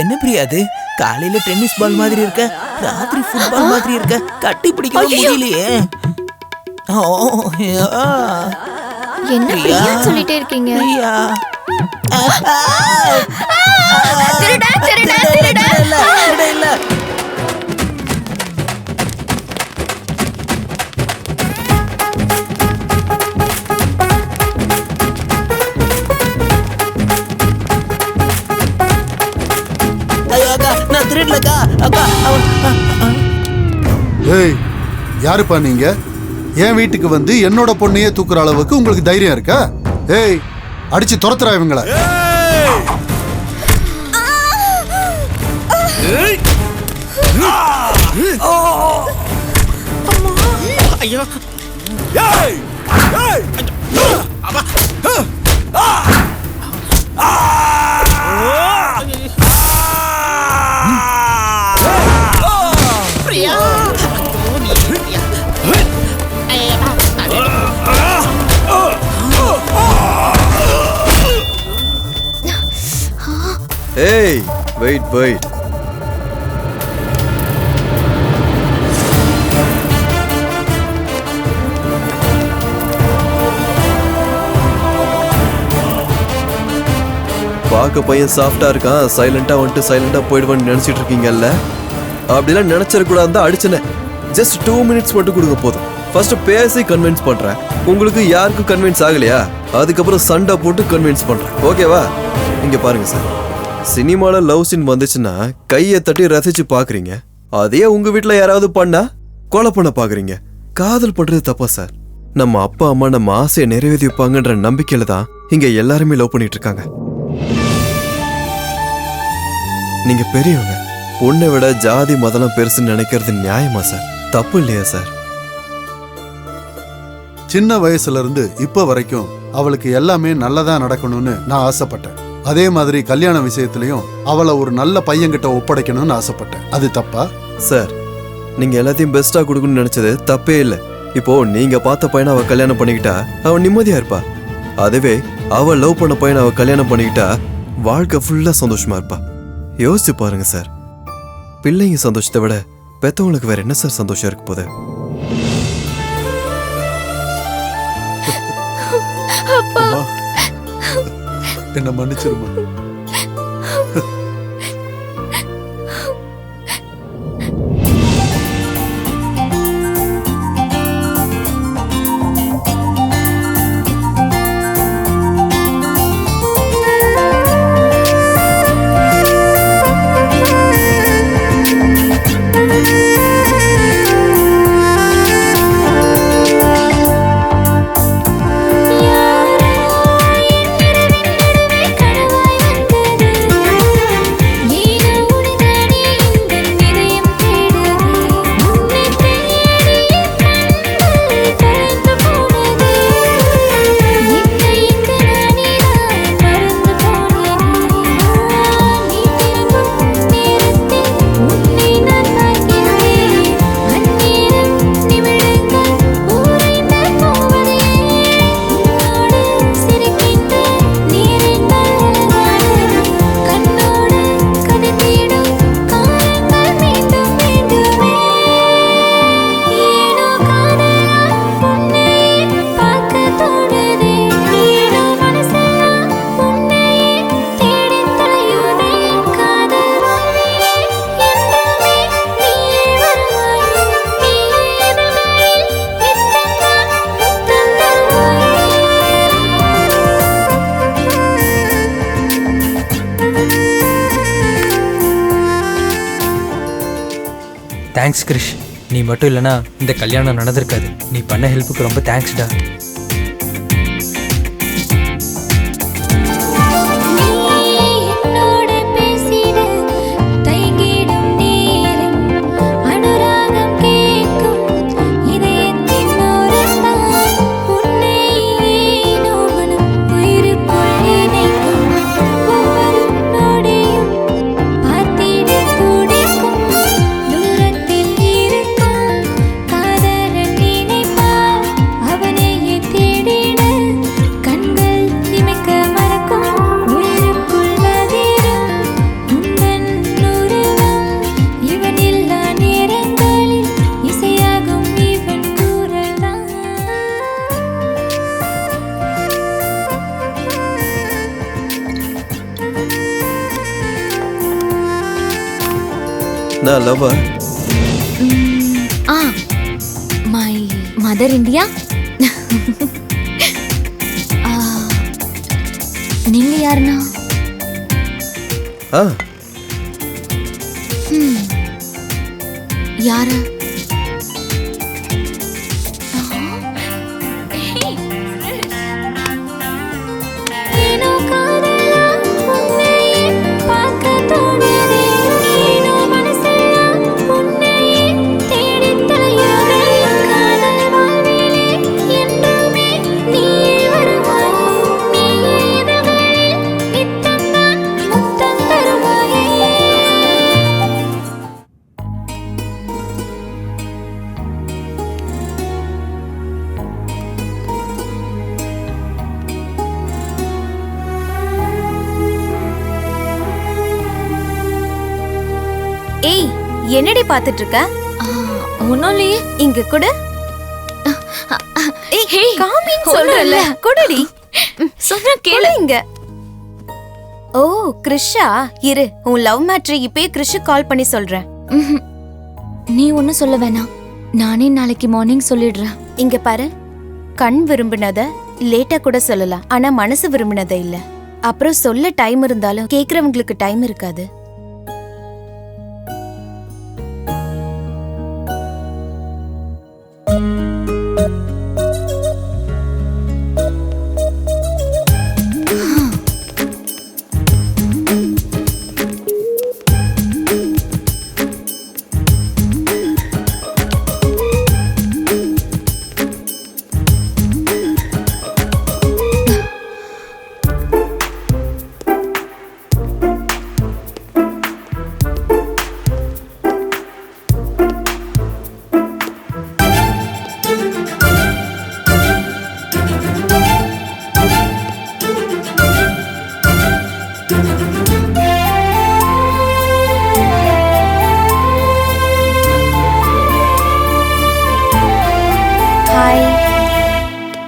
என்ன பிரியா அது? காலையில டென்னிஸ் பால் மாதிரி இருக்க, ராத்திரி ஃபுட்பால் மாதிரி இருக்க, கட்டி பிடிக்க முடியலையே. என்ன பிரியா சொல்லிட்டே இருக்கீங்க? பிரியா, இல்ல. ஏய், யாருப்பா நீங்க? என் வீட்டுக்கு வந்து என்னோட பொண்ணையே தூக்குற அளவுக்கு உங்களுக்கு தைரியம் இருக்கா? ஏய், அடிச்சு துரத்துறா இவங்கள. ஐயோ, ஏய், வெயிட் வெயிட். பார்க்க பையன் சாஃப்டா இருக்கான், சைலண்டா வந்துட்டு சைலண்டா போயிடுவான்னு நினைச்சிட்டு இருக்கீங்கல்ல, அப்படிலாம் நினைச்சிடக்கூடாது தான் அடிச்சனேன். ஜஸ்ட் 2 minutes மட்டும் கொடுங்க போதும். ஃபர்ஸ்ட் பேசி கன்வின்ஸ் பண்றேன். உங்களுக்கு யாருக்கும் கன்வின்ஸ் ஆகலையா, அதுக்கப்புறம் சண்டை போட்டு கன்வின்ஸ் பண்றேன். ஓகேவா? இங்க பாருங்க சார், சினிமால லவ் சீன் வந்துச்சுன்னா கையை தட்டி ரசிச்சு பாக்குறீங்க. அதே உங்க வீட்டுல யாராவது பண்ணா கொலை பண்ண பாக்குறீங்க. காதல் பண்றது தப்பா சார்? நம்ம அப்பா அம்மா நம்ம ஆசையை நிறைவேற்றி வைப்பாங்கன்ற நம்பிக்கையில தான் இங்க எல்லாருமே லவ் பண்ணிட்டு இருக்காங்க. நீங்க பெரியவங்க, பொண்ணை விட ஜாதி மதம் பெருசுன்னு நினைக்கிறது நியாயமா சார்? தப்பு இல்லையா சார்? சின்ன வயசுல இருந்து இப்ப வரைக்கும் அவளுக்கு எல்லாமே நல்லதா நடக்கணும்னு நான் ஆசைப்பட்டேன். அதே மாதிரி கல்யாண விஷயத்திலையும் அவளை ஒரு நல்ல பையன்கிட்ட ஒப்படைக்கணும்னு ஆசைப்பட்டேன். அது தப்பா சார்? நீங்க எல்லாத்தையும் பெஸ்டா கொடுக்கணும்னு நினைச்சது தப்பே இல்லை. இப்போ நீங்க பார்த்த பையனை அவ கல்யாணம் பண்ணிக்கிட்டா அவன் நிம்மதியா இருப்பா. அதுவே அவ லவ் பண்ண பையனை அவ கல்யாணம் பண்ணிக்கிட்டா வாழ்க்கை ஃபுல்லா சந்தோஷமா இருப்பா. யோசிச்சு பாருங்க சார், பிள்ளைங்க சந்தோஷத்தை விட பெத்தவங்களுக்கு வேற என்ன சார் சந்தோஷம் இருக்கு போது? என்ன மன்னிச்சிருமா. தேங்க்ஸ் கிரிஷ், நீ மட்டும் இல்லைனா இந்த கல்யாணம் நடந்திருக்காது. நீ பண்ண ஹெல்ப்புக்கு ரொம்ப தேங்க்ஸ்டா. நான் லவ்வா? My mother India. நீங்க யாருன்னா? யாரு? ஏய், என்னடி பாத்துட்டு இருக்க? ஒன்னும் இல்லையே. இங்க கூட காமின்னு சொல்றல. குடுடி. சொன்னா கேளு. இங்க ஓ கிருஷா, இரு உன் லவ் மேட்ரு இப்பயே கிருஷுக்கு கால் பண்ணி சொல்றேன். ம்ஹும். நீ ஒன்னும் சொல்ல வேணாம், நானே நாளைக்கு மார்னிங் சொல்லிடுறேன். இங்க பாரு, கண் விரும்பினத லேட்டா கூட சொல்லலாம், ஆனா மனசு விரும்பினத இல்ல. அப்புறம் சொல்ல டைம் இருந்தாலும் கேக்குறவங்களுக்கு டைம் இருக்காது.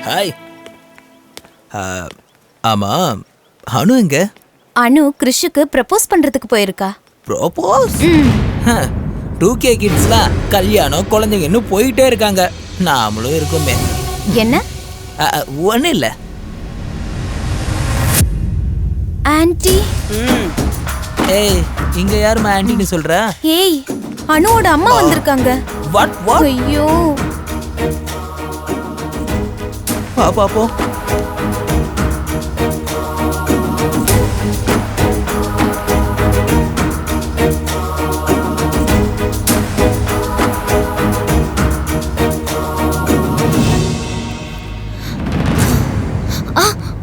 ஹாய். ஆமா, அனு எங்க? அனு கிருஷுக்கு ப்ரப்போஸ் பண்றதுக்கு போயிருக்கா. ப்ரோபோஸ்? 2K கிட்ஸ்லாம் கல்யாணம் குழந்தைங்கன்னு போயிட்டே இருக்காங்க, நாமளும் இருக்குமே. என்ன? ஒன்றும் இல்லை. ஆன்ட்டி. ஏய், இங்க யாருமா ஆன்ட்டின்னு சொல்ற? ஏய், அனுவோட அம்மா வந்திருக்காங்க. What what? ஐயோ, பாப்போ.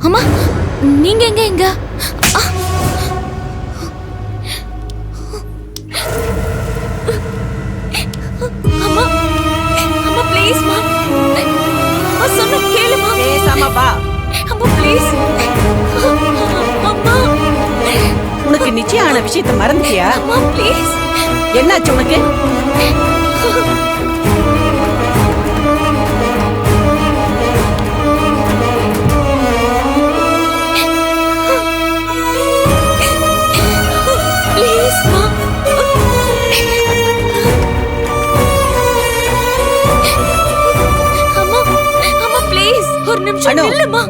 அம்மா, நீங்க எங்க? எங்க? அம்மா, அம்மா ப்ளீஸ் மா, சொன்ன கேளுமா. பேசாம வா. அம்மா ப்ளீஸ். அம்மா, உனக்கு நிச்சயம் ஆன விஷயத்தை மறந்துட்டியா? அம்மா ப்ளீஸ். என்னாச்சு உனக்கு? ப்ளீஸ் மா. அம்மா, அம்மா ப்ளீஸ் ஒரு நிமிஷம் அனு, நில்லுமா.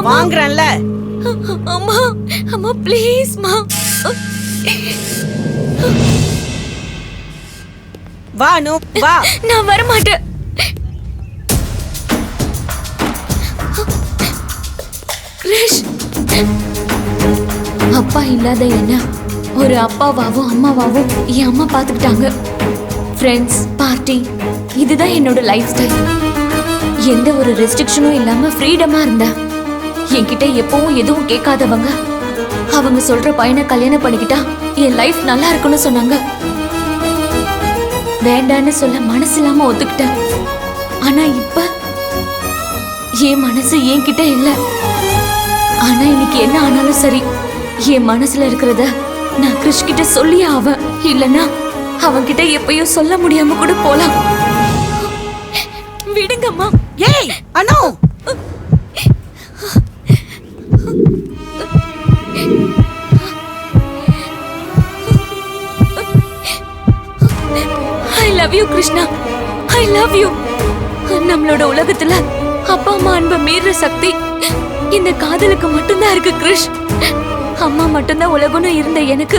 வாங்குறேன்ல. அம்மா, அம்மா ப்ளீஸ் மா. வா அனு, வா. நான் வர மாட்டேன். கிரிஷ், அப்பா இல்லாத என்ன ஒரு அப்பாவாவும் அம்மாவாவும் என் அம்மா பார்த்துக்கிட்டாங்க. ஃப்ரெண்ட்ஸ், பார்ட்டி, இதுதான் என்னோட லைஃப் ஸ்டைல். எந்த ஒரு ரெஸ்ட்ரிக்ஷனும் இல்லாம ஃப்ரீடமா இருந்தேன். என்கிட்ட எப்பவும் எதுவும் கேட்காதவங்க அவங்க சொல்ற பையனை கல்யாணம் பண்ணிக்கிட்டா என் லைஃப் நல்லா இருக்குன்னு சொன்னாங்க. வேண்டான்னு சொல்ல மனசு இல்லாம ஒத்துக்கிட்டேன். ஆனா இப்ப என் மனசு என்கிட்ட இல்ல. ஆனா இன்னைக்கு என்ன ஆனாலும் சரி, என் மனசுல இருக்கிறத நான் கிருஷ் கிட்ட சொல்லியே ஆவேன். இல்லனா அவன்கிட்ட எப்பயும் சொல்ல முடியாம கூட போலாம். விடுங்கம்மா. ஏய் அனு, I love you Krishna, I love you. நம்மளோட உலகத்துல அப்பா அம்மா அன்பை மீற சக்தி இந்த காதலுக்கு மட்டும்தான் இருக்கு கிருஷ். அம்மா மட்டும்தான் உலகம்னு இருந்த எனக்கு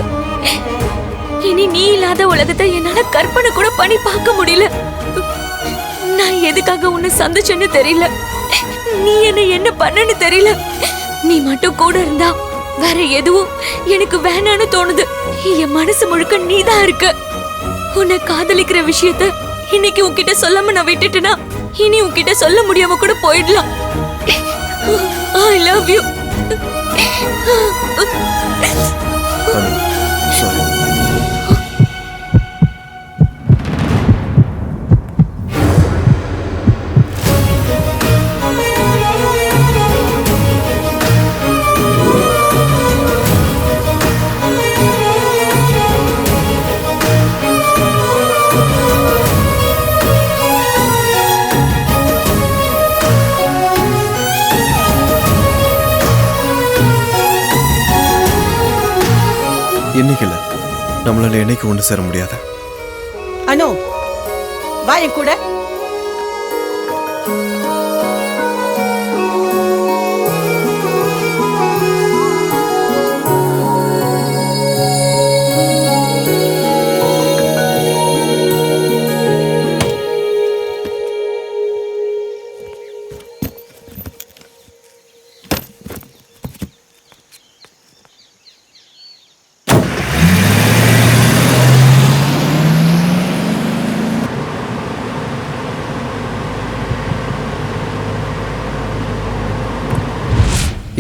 இனி நீ இல்லாத உலகத்தை என்னால கற்பனை கூட பண்ணி பார்க்க முடியல. நான் எதுக்காக உன்னை சந்திச்சேன்னு தெரியல, நீ என்ன பண்ணன்னு தெரியல. நீ மட்டும் கூட இருந்தா வேற எதுவும் எனக்கு வேணான்னு தோணுது. என் மனசு முழுக்க நீதான் இருக்க. உன்னை காதலிக்கிற விஷயத்த இன்னைக்கு உன்கிட்ட சொல்லாம நான் விட்டுட்டேனா இனி உன்கிட்ட சொல்ல முடியாம கூட போயிடலாம். I love you. சாரி. நம்மளால என்னைக்கு ஒன்று சேர முடியாது. அனு வா என் கூட.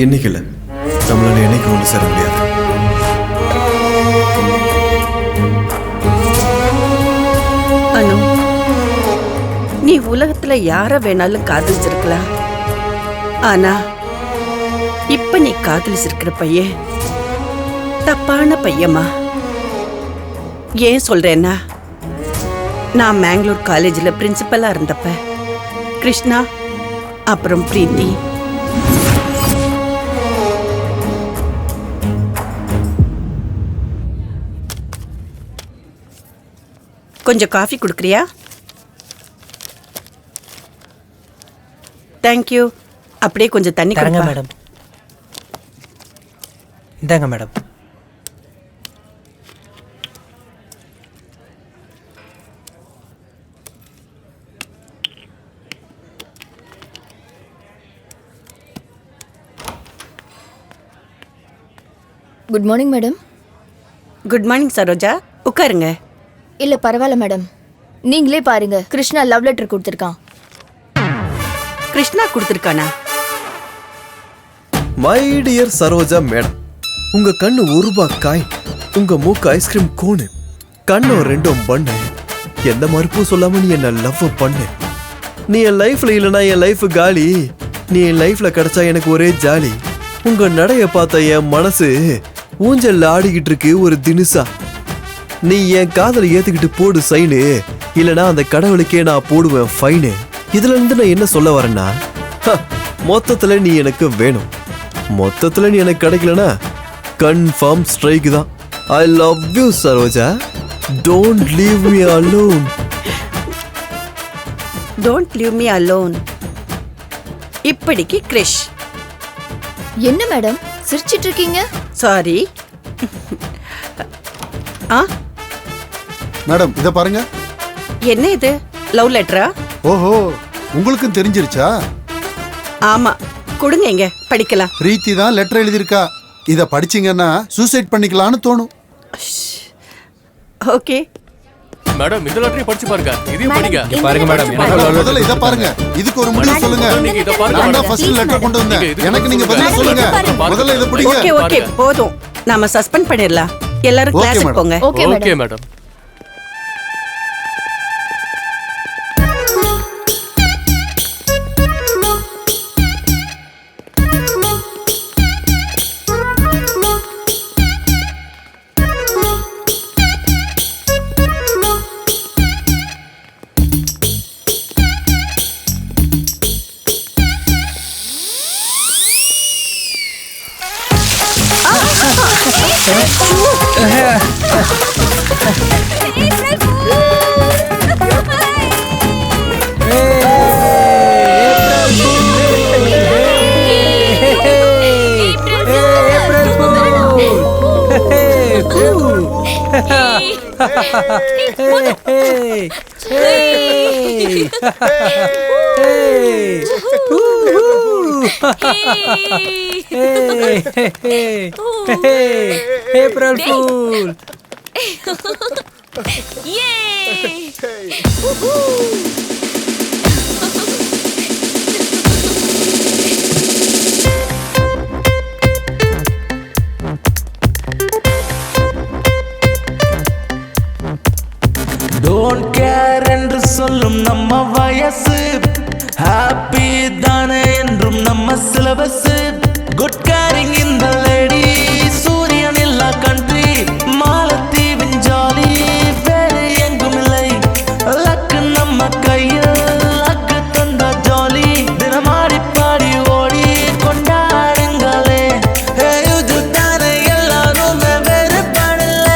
என்னைக்கு இல்லை, நம்மளால என்னைக்கு ஒன்று சேர முடியாது. அனு, நீ உலகத்துல யார வேணாலும் காதலிச்சிருக்கலாம். ஆனா இப்ப நீ காதலிச்சிருக்கிற பையன் தப்பான பையமா. ஏன் சொல்றேன்னா, நான் மேங்களூர் காலேஜில் பிரின்சிபலா இருந்தப்ப கிருஷ்ணா அப்புறம் பிரீத்தி கொஞ்சம் காஃபி கொடுக்குறியா? தேங்க்யூ. அப்படியே கொஞ்சம் தண்ணி தரங்க கொடுங்க மேடம். இந்தாங்க madam. Good morning madam. Good morning Saroja, உட்காருங்க. இல்ல பரவாயில்ல மேடம், நீங்களே பாருங்க. கிருஷ்ணா லவ் லெட்டர் கொடுத்துருக்கான். கிருஷ்ணா கொடுத்துருக்கானா? மை டியர் சரோஜா மேடம், உங்க கண்ணு ₹1 காய், உங்க மூக்கு ஐஸ்கிரீம் கோனு, கண்ணு 2 பண்ணு, எந்த மறுப்பும் சொல்லாம நீ என்ன லவ் பண்ணு. நீ என் லைஃப்ல இல்லைனா என் லைஃப் காலி, நீ என் லைஃப்ல கிடைச்சா எனக்கு ஒரே ஜாலி. உங்க நடைய பார்த்த என் மனசு ஊஞ்சல் ஆடிக்கிட்டு இருக்கு ஒரு தினுசா. நீ என் காதலை ஏத்துக்கிட்டு போடு சைனு, இல்லனா அந்த கடவுளுக்கே நான் போடுவேன் ஃபைனு. இதுல இருந்து நான் என்ன சொல்ல வரேன்னா, மொத்தத்துல நீ எனக்கு வேணும். மொத்தத்துல நீ எனக்கு கிடைக்கலனா கன்ஃபார்ம் ஸ்ட்ரைக் தான். ஐ love you Saroja, don't leave me alone. Don't leave me alone. இப்படிக்கு கிரிஷ். என்ன மேடம் சிரிச்சிட்டு இருக்கீங்க? சாரி. மேடம் இத பாருங்க. என்ன இது, லவ் லெட்டரா? ஓஹோ, உங்களுக்கும் தெரிஞ்சிருச்சா? ஆமா, கொடுங்க, இங்க படிக்கலாம். பிரீத்தி தான் லெட்டர் எழுதியிருக்கா. இத படிச்சீங்கன்னா சூசைட் பண்ணிக்கலாம்னு தோணும். ஓகே மேடம், இந்த லெட்டரை படிச்சு பாருங்க. இதையும் படிங்க. பாருங்க மேடம், முதல்ல இத பாருங்க. இதுக்கு ஒரு முடிவு சொல்லுங்க. நீங்க இத பாருங்க. நான் தான் ஃபர்ஸ்ட் லெட்டர் கொண்டு வந்தேன். எனக்கு நீங்க பதில் சொல்லுங்க. முதல்ல இத படிங்க. ஓகே ஓகே போதும், நாம சஸ்பெண்ட் பண்ணிரலாம். எல்லாரும் கிளாஸுக்கு போங்க. Okay madam. April Fool! Yay! Don't care என்று சொல்லும் நம்ம வயசு, ஹாப்பி தானே என்றும் நம்ம சிலபஸ். குட் கேரிங் இந்த லேடி, சூரியன் இல்லா கண்ட்ரி, மாலத்தீவின் ஜாலி, வேறு எங்கும் இல்லை. லக்கு நம்ம கையில், லக்கு தந்த ஜாலி, தினமாடி பாடி ஓடி கொண்டாடுங்களே. இதுதானே எல்லாரும் வெறுப்படல,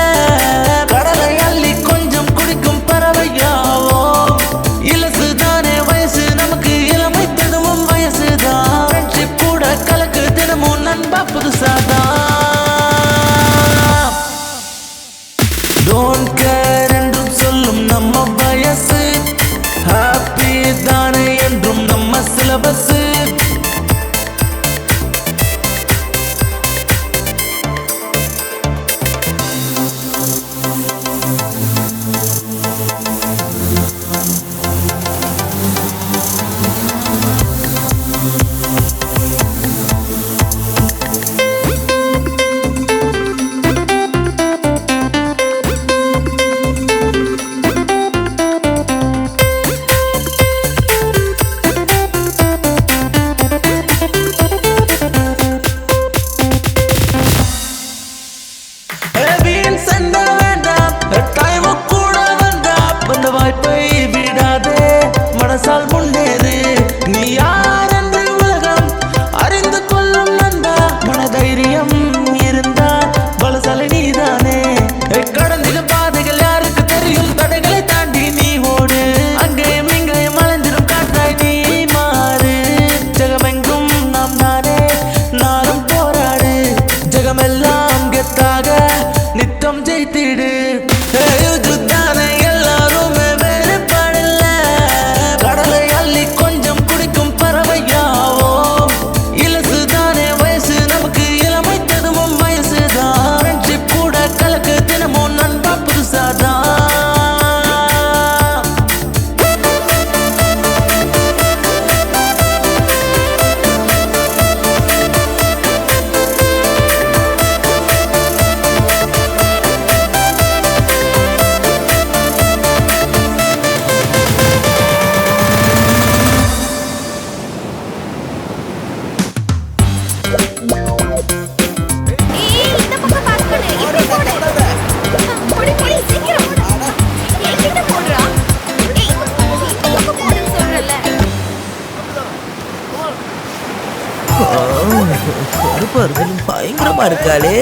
கருப்பா இருக்கு, பயங்கரமா இருக்காளே.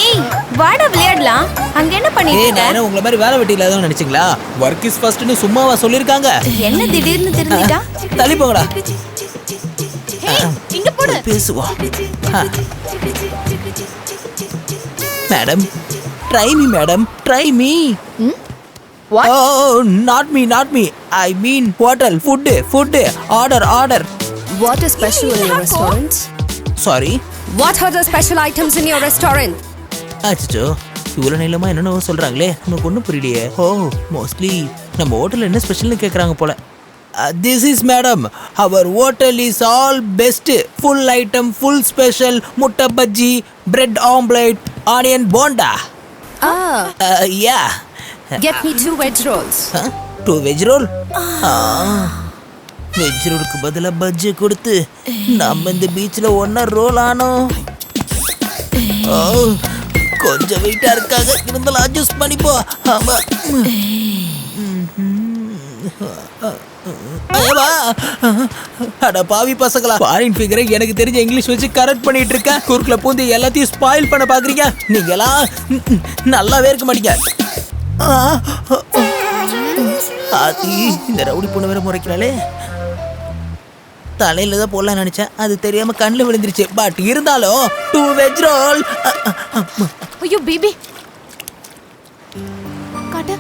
ஏய் வாடா விளையாடலாம். அங்க என்ன பண்ணிட்டு ஏய், இருக்க? நான் என்ன உங்களை மாதிரி வேலை வெட்டி இல்லாதவங்க நினைச்சீங்களா? ஒர்க் இஸ் ஃபர்ஸ்ட்னு சும்மாவா சொல்லிருக்காங்க? என்ன திடீர்னு திருந்திட்டா? தள்ளி போங்கடா. ஏய் இங்க போடு. பேசுவா. Madam, try me madam, try me. What? Oh, not me, not me. I mean hotel, food, order. What is special in your restaurant? Sorry. What are the special items in your restaurant? அச்சோ, இவ்வளோ நீளமா என்னென்ன சொல்றாங்களே, நமக்கு ஒன்றும் புரியலையே. ஓ, mostly நம்ம ஹோட்டலில் என்ன ஸ்பெஷல்னு கேட்குறாங்க போல. திஸ் இஸ் மேடம், அவர் hotel is all best. Full item, full special, முட்டை bajji, bread omelette, onion bonda. Yeah. Get me 2 veg rolls. 2 veg roll. Veg ரோலுக்கு பதிலாக பஜ்ஜி கொடுத்து நம்ம இந்த பீச்சில் ஒன்றா ரோல் ஆனோம். ஓ, கொஞ்சம் வெயிட்டா இருக்காங்க, இருந்தாலும் அட்ஜஸ்ட் பண்ணிப்போ. ஆமா. அட பாவி பசங்களா, ஃபாரின் ஃபிகரை எனக்கு தெரிஞ்ச இங்கிலீஷ் வச்சு கரெக்ட் பண்ணிட்டு இருக்க. குறுக்குல பூந்து எல்லாத்தையும் ஸ்பாயில் பண்ண பாக்குறீங்க. நீங்களாம் நல்லாவே இருக்க மாட்டீங்க. ஆத்தி, இந்த ரவுடி பொண்ணு வேற முறைக்கிறாளே. தலையில தான் போடலாம் நினைச்சேன், அது தெரியாம கண்ணில் விழுந்துருச்சு. பட் இருந்தாலும் 2 வெஜ் ரோல். ஐயோ பேபி காட்டு.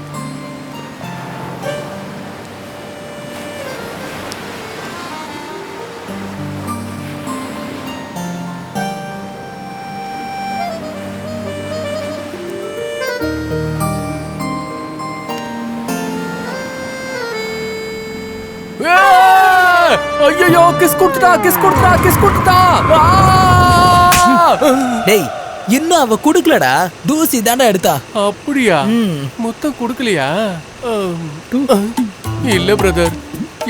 ஐயோ, கிஸ் கொடுத்துட்டா. டேய், இன்னும் அவ குடுக்கலடா, தூசி தாண்டா எடுத்தா. அப்படியா? மொத்தம் கொடுக்கலையா? இல்ல பிரதர்,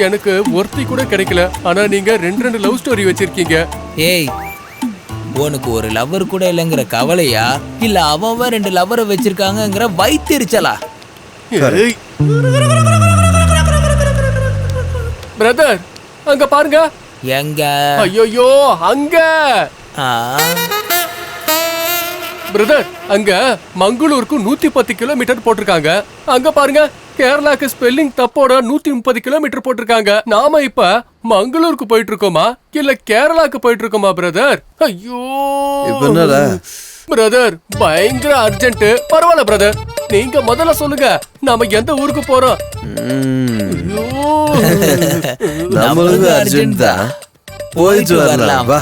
எனக்கு ஒருத்தி கூட கிடைக்கல. ஆனா நீங்க 2 லவ் ஸ்டோரி வச்சிருக்கீங்க. ஏய், உனக்கு ஒரு லவ்வர் கூட இல்லைங்கிற கவலையா, இல்ல அவன் 2 லவ்வரை வச்சிருக்காங்கங்கிற வைத்தெரிச்சலா? பிரதர், அங்க பாருங்க. எங்க? ஐயோ, அங்க. பிரதர், அங்க மங்களூருக்கு 110 கிலோமீட்டர் போட்டிருக்காங்க. அங்க பாருங்க, கேரளாக்கு ஸ்பெல்லிங் தப்போட 130 கிலோமீட்டர் போட்டிருக்காங்க. நாம இப்ப மங்களூருக்கு போயிட்டு இருக்கோமா இல்ல கேரளாக்கு போயிட்டு இருக்கோமா பிரதர்? ஐயோ பிரதர், பயங்கர அர்ஜென்ட். பரவாயில்ல பிரதர், நீங்க முதல்ல சொல்லுங்க, நாம எந்த ஊருக்கு போறோம்? நம்மளுக்கு அர்ஜென்ட் தான், போயிட்டு வரலாம் வா.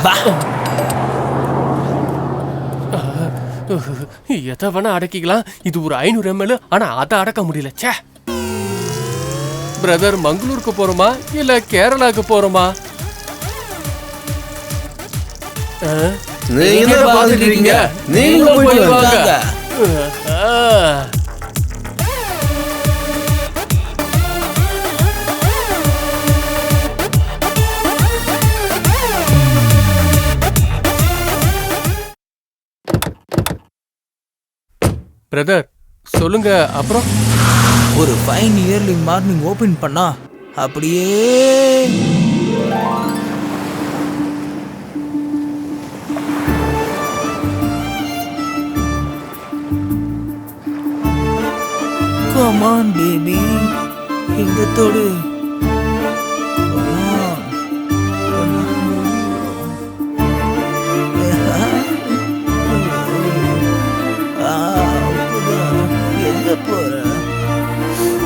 எதை வேணா அடக்கிக்கலாம். இது ஒரு 500 ml, ஆனா அதை அடக்க முடியல. சே பிரதர், மங்களூருக்கு போறோமா இல்ல கேரளாக்கு போறோமா? நீங்க பாத்துட்டு இருக்கீங்க, நீங்களும் போய் வாங்க. பிரதர் சொல்லுங்க. அப்புறம் ஒரு ஃபைன் இயர்லி மார்னிங் ஓபன் பண்ணா அப்படியே come on baby, இங்க தொடு. எங்க போற?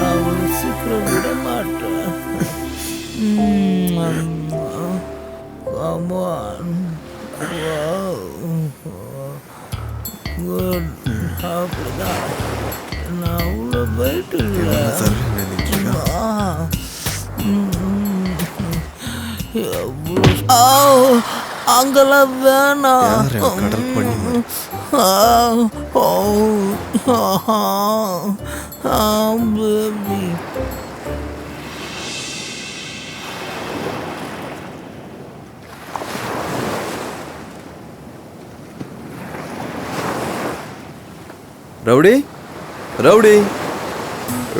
அவன் சீக்கிரம் விட மாட்டேன். Come on. Wow. Good. அப்படிதான். நான் அவ்வளோ போயிட்டு அங்கெல்லாம் வேணாம். கடல் பண்ணி baby. ரவுடி, ரவுடி,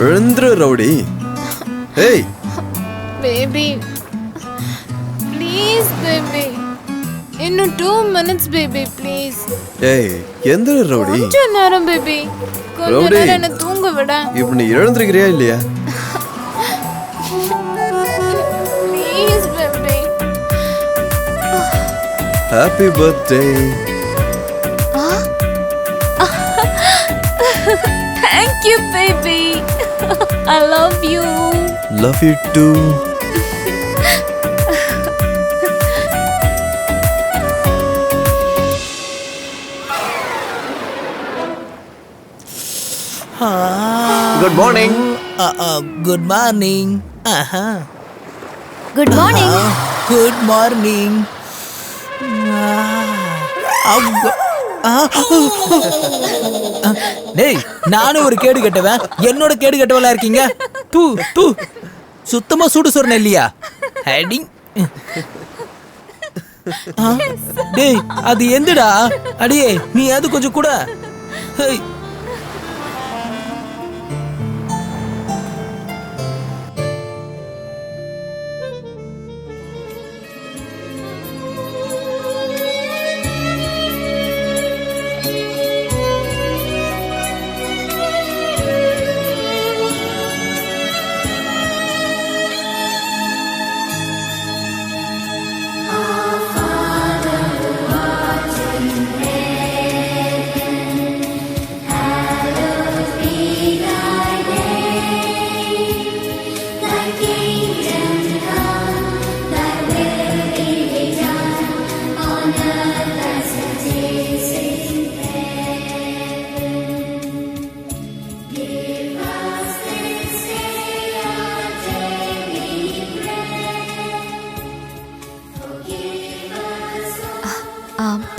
எழுந்துரு ரவுடி. ஏய் பேபி, ப்ளீஸ் பேபி, இன்னும் 2 minutes பேபி ப்ளீஸ். ஏய் எந்த ரவுடி? கொஞ்ச நேரம் பேபி, கொஞ்ச ரவுடி. நேரம் என்ன தூங்க விட. இப்போ நீ எழுந்திருக்கிறியா இல்லையா? Please baby. Happy birthday. Thank you, baby. I love you. Love you too. Good morning. Good morning. Good morning. Good morning. டேய், நானும் ஒரு கேடு கட்டவன், என்னோட கேடு கட்டவளா இருக்கீங்க. தூ தூ, சுத்தமா சூடு சொரண இல்லையா? ஹெடிங். டேய், அது எந்துடா? அடியே, நீ அது கொஞ்சம் கூட. ஹேய்.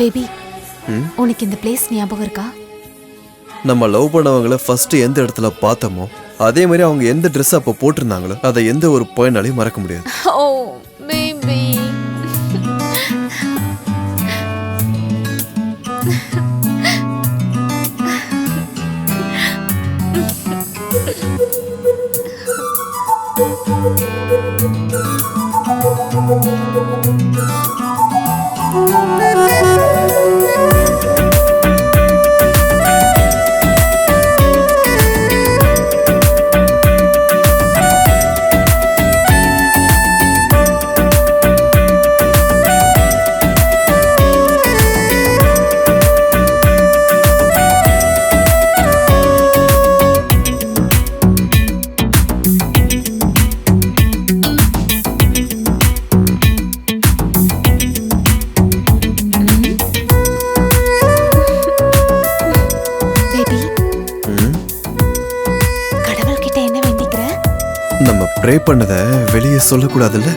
பேபி, உனக்கு இந்த பிளேஸ் ஞாபகம் இருக்கா? நம்ம லவ் பண்ணவங்கள ஃபர்ஸ்ட் எந்த இடத்துல பார்த்தோமோ அதே மாதிரி அவங்க எந்த ட்ரெஸ் அப்போ போட்டிருந்தாங்களோ அதை எந்த ஒரு பாயிண்டாலையும் மறக்க முடியாது. ஓ பேபி. நம்ம ப்ரே பண்ணதை வெளியே சொல்லக்கூடாதுல்ல?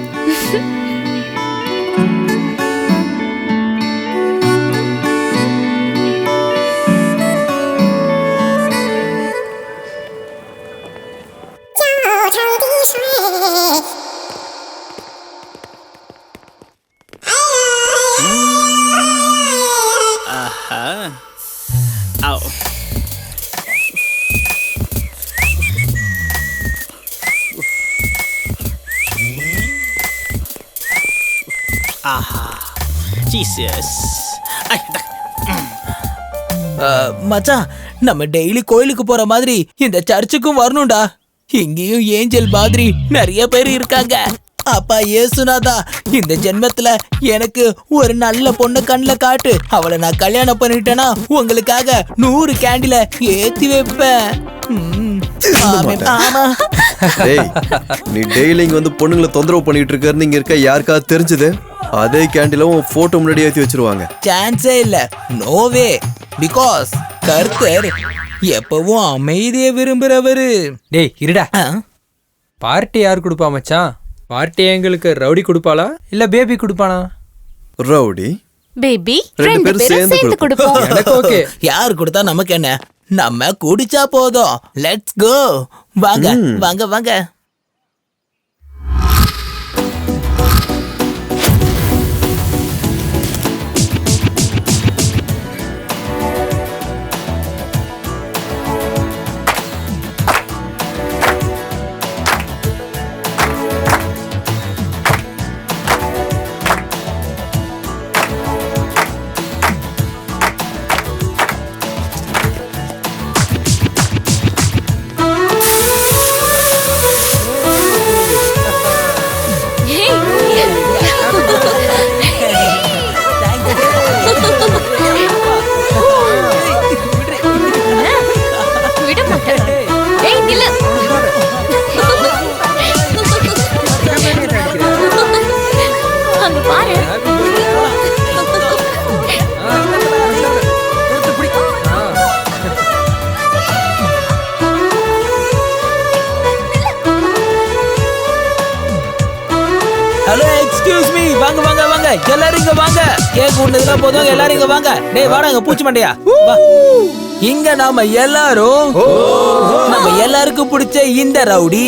மச்சான், நம்ம டெய்லி கோயிலுக்கு போற மாதிரி இந்த சர்ச்சுக்கும் வரணும்டா. இங்கேயும் ஏஞ்சல் மாதிரி நிறைய பேர் இருக்காங்க. அப்பா ஏசுநாதா, இந்த ஜென்மத்துல எனக்கு ஒரு நல்ல பொண்ணு கண்ணுல காட்டு. அவளை நான் கல்யாணம் பண்ணிட்டேன்னா உங்களுக்காக 100 கேண்டில ஏத்தி வைப்பேன். ஆமா. டேய், நீ டெய்லி இங்க வந்து பொண்ணுங்களை தொந்தரவு பண்ணிட்டு இருக்காருன்னு இங்க இருக்க யாருக்காவது தெரிஞ்சது அதே கேண்டில உன் போட்டோ முன்னாடி ஏத்தி வச்சிருவாங்க. சான்ஸே இல்ல. நோவே. பிகாஸ் கர்த்தர் எப்பவும் அமைதியை விரும்புறவரு. டேய் இருடா. பார்ட்டி யார் கொடுப்பா மச்சான்? பார்ட்டி எங்களுக்கு ரவுடி கொடுப்பாளா இல்ல பேபி கொடுப்பானா? ரவுடி பேபி ரெண்டு பேரும் சேர்ந்து கொடுப்போம். எனக்கு ஓகே. யார் கொடுத்தா நமக்கு என்ன? நம்ம குடிச்சா போதும். Let's go. வாங்க வாங்க வாங்க. எக்ஸ்கியூஸ் மீ, வாங்க வாங்க வாங்க, எல்லாரும் இங்க வாங்க. கேக் உண்டதுலாம் போதும், எல்லாரும் இங்க வாங்க. டேய் வாடா இங்க பூச்சி மண்டையா வா. இங்க நாம எல்லாருக்கும் பிடிச்ச இந்த ரவுடி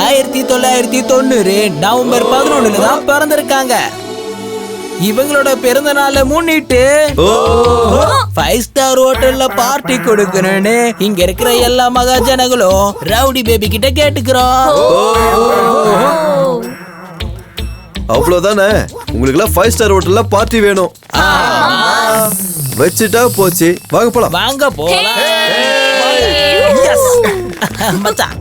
1990 நவம்பர் 11 தான் பிறந்திருக்காங்க. இவங்களோட பிறந்த நாளை முன்னிட்டு 5 ஸ்டார் ஹோட்டல்ல பார்ட்டி கொடுக்கணும்னு இங்க இருக்கிற எல்லா மகாஜனங்களும் ரவுடி பேபி கிட்ட கேட்டுக்கிறோம். அவ்வளவுதானே, உங்களுக்கு எல்லாம் 5 ஸ்டார் ஹோட்டல்ல பார்ட்டி வேணும். வச்சுட்டா போச்சு, வாங்க போலாம். வாங்க போலாம். மச்சான்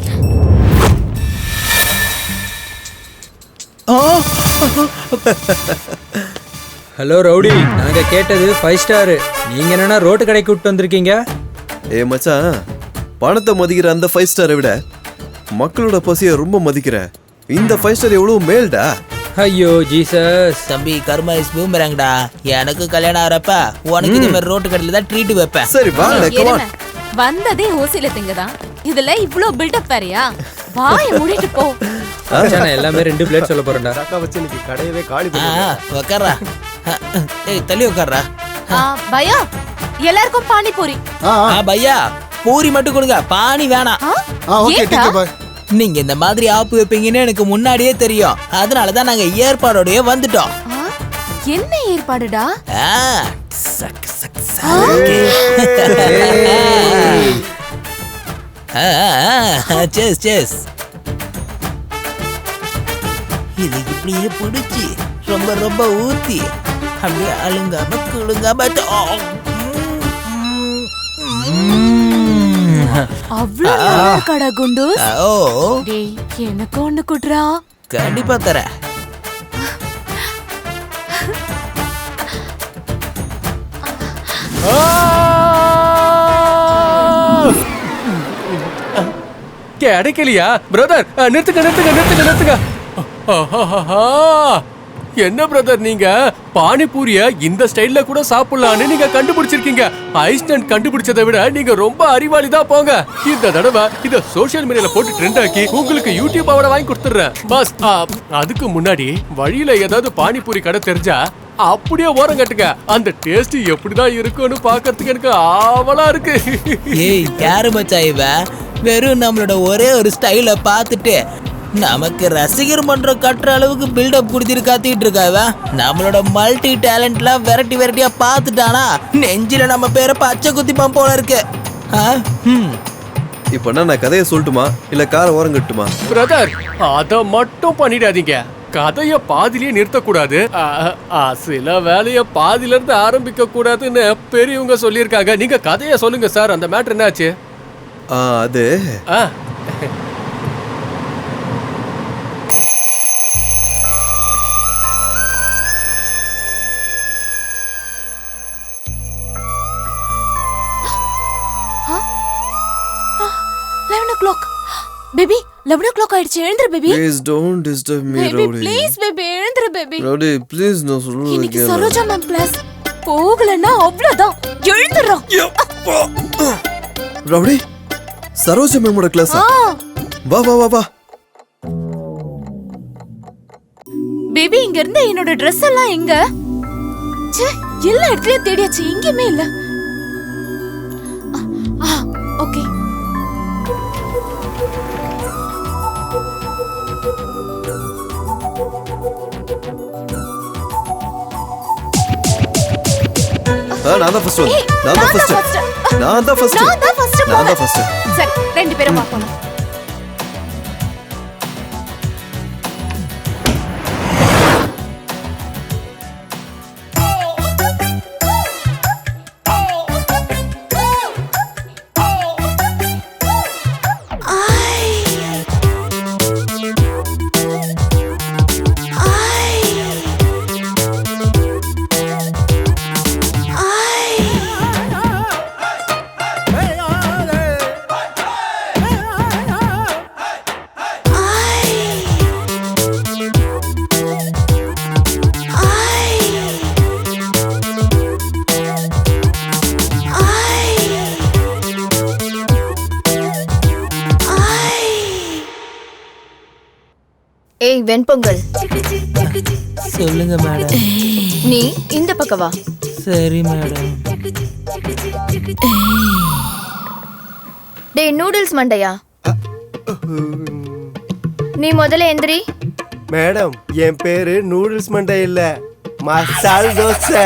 ஹலோ ரவுடி, நாங்க கேட்டது 5 ஸ்டார். நீங்க என்னன்னா ரோட்டு கடைக்கு விட்டு வந்திருக்கீங்க? ஏ மச்சான், பணத்தை மதிக்கிற அந்த 5 ஸ்டாரை விட மக்களோட பசியை ரொம்ப மதிக்கிற இந்த 5 ஸ்டார் எவ்வளவு மேல்டா. ஐயோ ஜீசஸ். தம்பி கர்மா இஸ் பூமரங்கடா. எனக்கு கல்யாணம் ஆறப்ப உனக்கு இந்த மாதிரி ரோட்டு கடையில தான் ட்ரீட் வைப்பேன். சரி வாங்க. வந்ததே ஓசில திங்கதான், இதுல இவ்ளோ பில்டப் வேறயா? வாயை மூடிட்டு போ. எல்லாமே 2 பிளேட் சொல்ல போறேன்டா. வச்சு இன்னைக்கு கடையவே காலி உக்காரா. ஏய் தள்ளி உக்காரா. பையா, எல்லாருக்கும் பானிபூரி. பையா பூரி மட்டும் கொடுங்க, பானி வேணாம். நீங்க இந்த மாதிரி ஆப்பு வைப்பீங்கன்னு எனக்கு முன்னாடியே தெரியும். அதனாலதான் நாங்க ஏற்பாடோடய வந்துட்டோம். என்ன ஏற்பாடுடா? Chase chase. இது இப்படியே பிடிச்சி ரொம்ப ரொம்ப ஊத்தி அப்படியே அழுங்காம குழுங்காம அவ்வளவு கடை குண்டு. எனக்கு ஒண்ணு குடுறா. கண்டிப்பா தரேன். கிடைக்கலையா பிரதர்? நிறுத்துங்க. என்ன பிரதர், நீங்க பானிபூரிய இந்த ஸ்டைல்ல கூட சாப்பிடலான்னு நீங்க கண்டுபிடிச்சிருக்கீங்க. ஐஸ்லாண்ட் கண்டுபிடிச்சதை விட நீங்க ரொம்ப அறிவாளி தான் போங்க. இந்த தடவை இத சோஷியல் மீடியால போட்டு ட்ரெண்ட் ஆக்கி உங்களுக்கு யூடியூப் அவார்ட் வாங்கி கொடுத்துறேன். பஸ் அதுக்கு முன்னாடி வழியில ஏதாவது பானிபூரி கடை தெரிஞ்சா அப்படியே ஓரம் கட்டுங்க. அந்த டேஸ்ட் எப்படிதான் இருக்கும்னு பாக்கிறதுக்கு எனக்கு ஆவலா இருக்கு. ஏய் யாரு மச்சா இவன்? வெறும் நம்மளோட ஒரே ஒரு ஸ்டைல பார்த்துட்டு நமக்கு ரசிகர் மன்றம் கட்டுற அளவுக்கு பில்டப் கொடுத்துட்டு காத்திட்டு இருக்காவ. நம்மளோட மல்டி டேலண்ட்லாம் வெரைட்டியா பார்த்துட்டானா நெஞ்சில நம்ம பேரை பச்சை குத்திப்பான் போல இருக்கு. இப்ப நான் கதையை சொல்லட்டுமா இல்ல காரை ஓரம் கட்டுமா? பிரதர், அத மட்டும் பண்ணிடாதீங்க. கதைய பாதிலேயே நிறுத்தக்கூடாது. சில வேலைய பாதில இருந்து ஆரம்பிக்க கூடாதுன்னு பெரியவங்க சொல்லியிருக்காங்க. நீங்க கதைய சொல்லுங்க சார். அந்த மேட்டர் என்னாச்சு? அது பேபி 11 o'clock ஆயிடுச்சு. எழுந்திரு baby. Please don't disturb me, Rowdy. Please baby, எழுந்திரு பேபி. Rowdy, please நான் சொல்றது கேளு. இன்னைக்கு சரோஜா மேம் கிளாஸ் போகலன்னா அவ்வளவுதான். எழுந்திரா. Rowdy, சரோஜா மேமோட கிளாஸ். வா வா வா வா. பேபி, இங்க இருந்த என்னோட Dress எல்லாம் எங்க? ச்சே, எல்லா இடத்துலயும் தேடியாச்சு, எங்கேயுமே இல்ல. ஓகே. நான் தான் ஃபர்ஸ்ட். சரி, 2 பேரும் பார்ப்போம். ஏய் வெண்பொங்கல், சொல்லுங்க மேடம். நீ இந்த பக்கம் வா. சரி மேடம். டேய் நூடுல்ஸ் மண்டையா, நீ முதல்ல எந்திரி. மேடம் என் பேரு நூடுல்ஸ் மண்டை இல்ல, மசால் தோசை.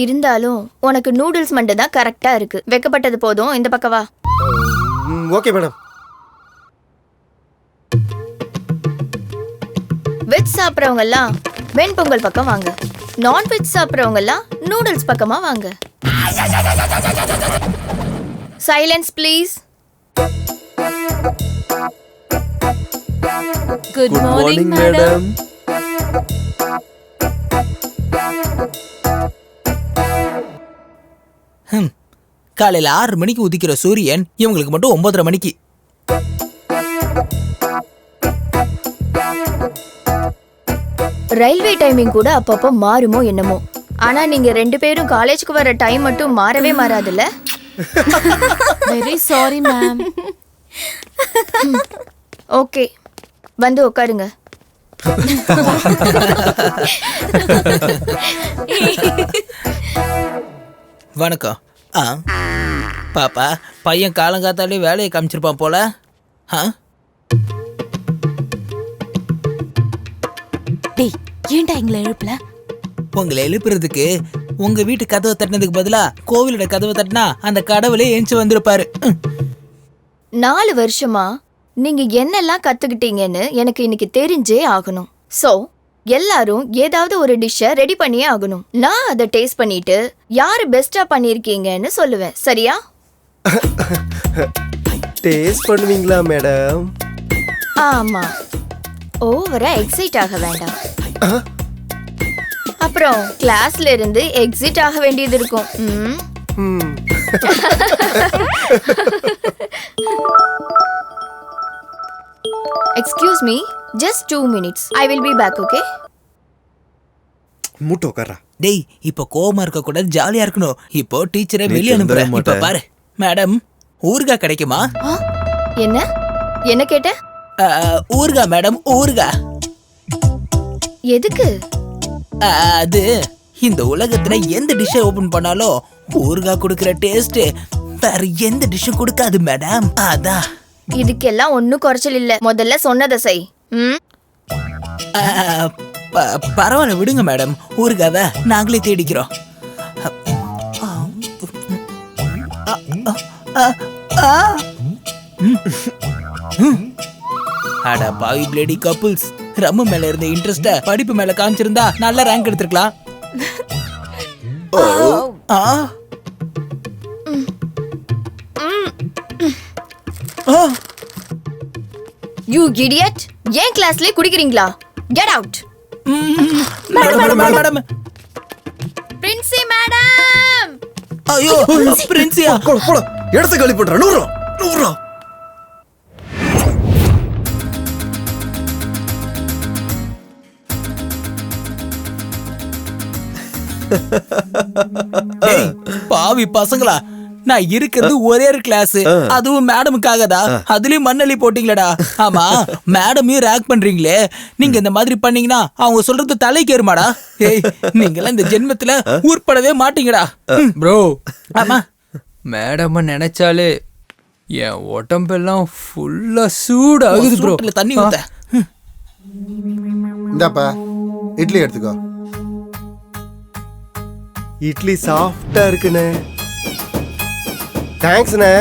இருந்தாலும் உனக்கு நூடுல்ஸ் மண்டை தான் கரெக்டா இருக்கு. வெக்கப்பட்டது போதும், இந்த பக்கம் வா. Okay madam. வெஜ் சாப்பிட்றவங்க எல்லாம் வெண்பொங்கல் பக்கம் வாங்க. நான்வெஜ் சாப்பிட்றவங்க எல்லாம் நூடுல்ஸ் பக்கமா வாங்க. Silence please. Good morning madam. காலையில 6 மணிக்கு உதிக்கிற சூரியன் இவங்களுக்கு மட்டும் 9:30 மணிக்கு. ரயில்வே டைமிங் கூட அப்பப்போ மாறுமோ என்னமோ. ஆனா நீங்க 2 பேரும் காலேஜுக்கு வர டைம் மட்டும் மாறவே மாறாதுல்ல. Very sorry ma'am. ஓகே, வந்து உட்காருங்க. வணக்கம். பாப்பா, பையன் காலங்காத்தாலே வேலையை காமிச்சிருப்பான் போல. டேய் ஏன்டா எங்களை எழுப்பல? உங்களை எழுப்புறதுக்கு உங்க வீட்டு கதவை தட்டினதுக்கு பதிலா கோவிலோட கதவை தட்டினா அந்த கடவுளே எஞ்சி வந்திருப்பாரு. 4 வருஷமா நீங்க என்னெல்லாம் கத்துக்கிட்டீங்கன்னு எனக்கு இன்னைக்கு தெரிஞ்சே ஆகணும். சோ எல்லாரும் ஏதாவது ஒரு டிஷ்ஷை ரெடி பண்ணியே ஆகணும். நான் அதை டேஸ்ட் பண்ணிட்டு யாரு பெஸ்டா பண்ணிருக்கீங்கன்னு சொல்லுவேன். சரியா? டேஸ்ட் பண்ணுவீங்களா மேடம்? ஆமா, ஓவரா எக்ஸைட் ஆக வேண்டாம். அப்புறம் கிளாஸ்ல இருந்து எக்ஸிட் ஆக வேண்டியது இருக்கும். Excuse me, just 2 minutes. I will be back, okay? மூட்டோ உட்காரா. டேய், இப்போ கோவமா இருக்க கூடாது, ஜாலியா இருக்கணும். இப்போ டீச்சரை வெளியே அனுப்புறேன். இப்ப பாரு மேடம், ஊர்கா கிடைக்குமா? என்ன என்ன கேட்ட? ஊர்கா மேடம், ஊர்கா. எதுக்கு? அது இந்த உலகத்துல எந்த டிஷ்ஷை ஓபன் பண்ணாலும் ஊர்கா கொடுக்கிற டேஸ்ட் வேற எந்த டிஷ்ஷும் கொடுக்காது மேடம். அதான். இதுக்கெல்லாம் ஒன்னும் குறைச்சல் இல்ல. முதல்ல சொன்னதை செய். பரவாயில்ல விடுங்க மேடம், ஊர்காவை நாங்களே தேடிக்கிறோம். அட பாவி பிளேடி கப்புள்ஸ், ரம்மு மேல இருந்த இன்ட்ரெஸ்ட படிப்பு மேல காமிச்சிருந்தா நல்ல ரேங்க் எடுத்திருக்கலாம். You idiot! ஏன் கிளாஸ்லயே குடிக்கிறீங்களா? Get out! Madam. Princy madam! ஐயோ பிரின்சியா, போடா இடத்த காலி பண்ற. 100 ரூபா. பாவி பசங்களா, நான் இருக்கிறது ஒரே ஒரு கிளாஸ், அதுவும் மேடமுக்காக தான். அதுலயும் மண்ணள்ளி போட்டீங்களடா. ஆமா, மேடமையும் ரேக் பண்றீங்களே. நீங்க இந்த மாதிரி பண்ணீங்கன்னா அவங்க சொல்றது தலைக்கு ஏறுமாடா. ஏய், நீங்களாம் இந்த ஜென்மத்துல ஊர்படவே மாட்டீங்கடா. ப்ரோ, ஆமா, மேடம் நினைச்சாலே என் உடம்பெல்லாம் ஃபுல்லா சூடாகுது ப்ரோ. தண்ணி ஊத்த. இந்தாப்பா இட்லி எடுத்துக்கோ. இட்லி சாஃப்டா இருக்குண்ணே. தேங்க்ஸ்ண்ணே.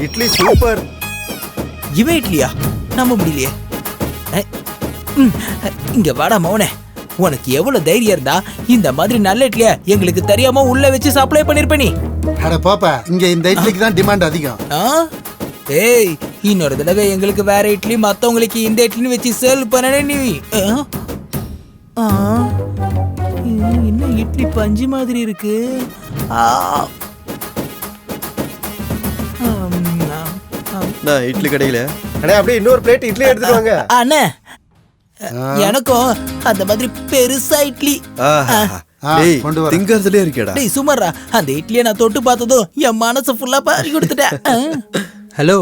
இட்லி சூப்பர். இவன் இட்லியா? நம்ப முடியலையே. இங்க வாடா மௌனே, உனக்கு எவ்வளவு தைரியம் இருந்தா இந்த மாதிரி நல்ல இட்லியா எங்களுக்கு தெரியாம உள்ள வச்சு சப்ளை பண்ணிருப்ப நீ? அட பாப்பா, இங்க இந்த இட்லிக்கு தான் டிமாண்ட் அதிகம். ஏய், இன்னொரு தடவை எங்களுக்கு வேற இட்லி, மத்தவங்களுக்கு இந்த இட்லின்னு வச்சு சேல் பண்ணனே நீ. என்ன இட்லி பஞ்சு மாதிரி இருக்கு. நான் இட்லி கடையில அண்ணே அப்படியே இன்னொரு பிளேட் இட்லி எடுத்துட்டு வாங்க. அண்ணே, எனக்கும் அந்த மாதிரி பெருசா இட்லி. டேய், திங்கறதுலயே இருக்கேடா. டேய் சுமர்ரா, அந்த இட்லியை நான் தொட்டு பார்த்ததும் என் மனசு ஃபுல்லா பாரி கொடுத்துட்டேன். ஹலோ,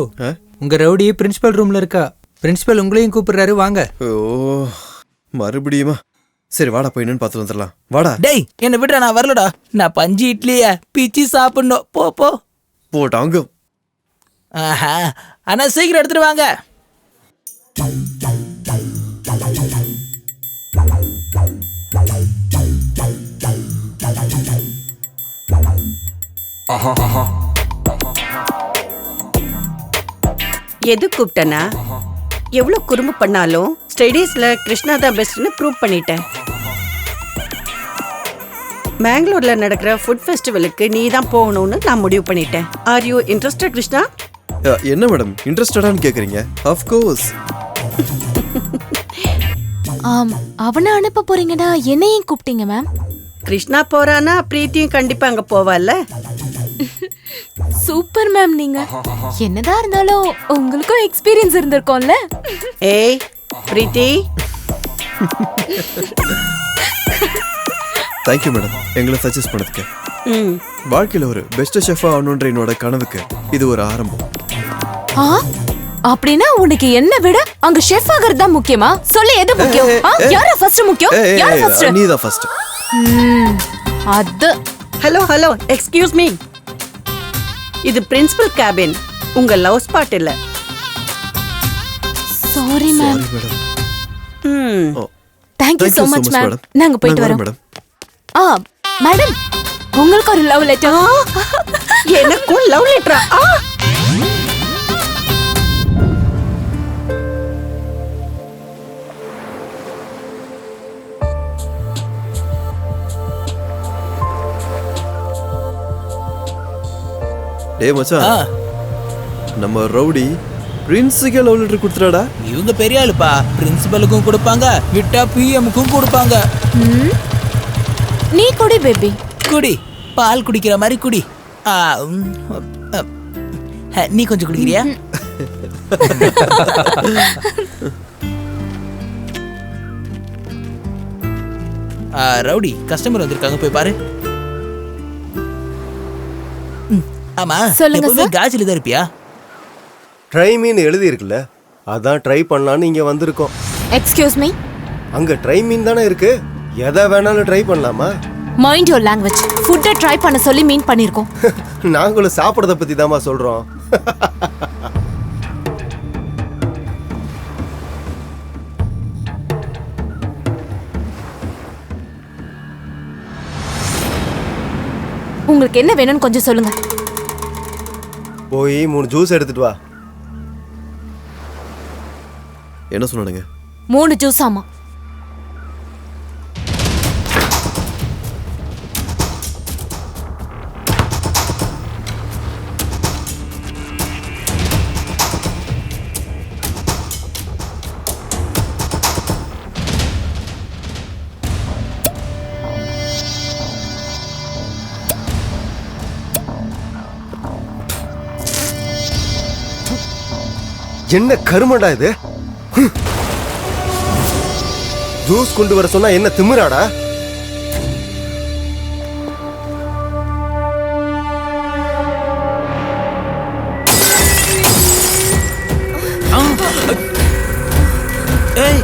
உங்க ரவுடி பிரின்சிபல் ரூம்ல இருக்கா. பிரின்சிபல் உங்களையும் கூப்பிடுறாரு, வாங்க. ஓ, மறுபடியுமா? சரி வாடா, போய் என்னன்னு பார்த்து வந்துடலாம். வாடா. டேய் என்ன விடுற, நான் வரலடா. நான் பஞ்சு இட்லிய பிச்சு சாப்பிடணும். போ போ போட்டாங்க. ஆஹா, ஆனா சீக்கிரம் எடுத்துட்டு வாங்க. எது கூப்பிட்டனா? எவ்வளவு குறும்பு பண்ணாலும் ஸ்டடீஸ்ல கிருஷ்ணா தான் பெஸ்ட்னு ப்ரூவ் பண்ணிட்டேன். பெங்களூர்ல நடக்கிற ஃபுட் ஃபெஸ்டிவலுக்கு நீ தான் போகணும்னு நான் முடிவு பண்ணிட்டேன். Are you interested Krishna? என்ன மேடம் இன்ட்ரெஸ்டடான்னு கேக்குறீங்க? Of course. அவனை அனுப்ப போறீங்கடா, என்னையும் கூப்பிட்டீங்க மேம். கிருஷ்ணா போறானா பிரீத்தியும் கண்டிப்பா அங்க போவால. சூப்பர் மேம், நீங்க என்னதான் இருந்தாலும் உங்களுக்கும் எக்ஸ்பீரியன்ஸ் இருந்திருக்கும்ல. ஏய் பிரீத்தி. தேங்க்யூ மேடம் எங்களை சஜஸ்ட் பண்ணதுக்கு. வாழ்க்கையில் ஒரு பெஸ்ட் ஷெஃபா ஆகணுன்ற என்னோட கனவுக்கு இது ஒரு ஆரம்பம். அப்படின்னா உனக்கு என்ன விட அங்க ஷெஃப் ஆகிறது தான் முக்கியமா? சொல்லு, எது முக்கியம்? யாரா ஃபர்ஸ்ட் முக்கியம்? யாரா ஃபர்ஸ்ட்? நீ தான் ஃபர்ஸ்ட். அது ஹலோ ஹலோ, எக்ஸ்கியூஸ் மீ. இது பிரின்சிபல் கேபின், உங்க லவ் ஸ்பாட் இல்ல. Sorry ma'am. Madam. Thank you so much ma'am. நாங்க போயிட்டு வரோம் மேடம். மேடம், உங்களுக்கு ஒரு லவ் லெட்டர். எனக்கும் லவ் லெட்டரா? டேய் மச்சான், நம்ம ரவுடி பிரின்ஸுக்கு லவ் லெட்டர் கொடுத்துறாடா. இவங்க பெரிய ஆளுப்பா, பிரின்சிபலுக்கும் கொடுப்பாங்க, விட்டா பிஎம்க்கும் கொடுப்பாங்க. நீ குடி பேபி, குடி. பால் குடிக்கிற மாதிரி குடி. நீ கொஞ்சம் குடிக்கிறியா? ரவுடி கஸ்டமர் வந்திருக்காங்க, போய் பாரு. ஆமா, சொல்லுங்க. காஜில தான் இருப்பியா? ட்ரை மீன் எழுதி இருக்குல்ல, அதான் ட்ரை பண்ணலான்னு இங்க வந்திருக்கோம். Excuse me. அங்க ட்ரை மீன் தானே இருக்கு, எதை வேணாலும் ட்ரை பண்ணலாமா? Mind your language. ஃபுட்டை ட்ரை பண்ண சொல்லி மீன் பண்ணிருக்கோம். நாங்களும் சாப்பிடறத பத்தி தாமா சொல்றோம். உங்களுக்கு என்ன வேணும்னு கொஞ்சம் சொல்லுங்க. போய் 3 ஜூஸ் எடுத்துட்டு வா. என்ன சொன்னானுங்க? 3 ஜூஸ். ஆமா. என்ன கருமடா இது? ஜூஸ் கொண்டு வர சொன்னா என்ன திமிராடா? ஏய்,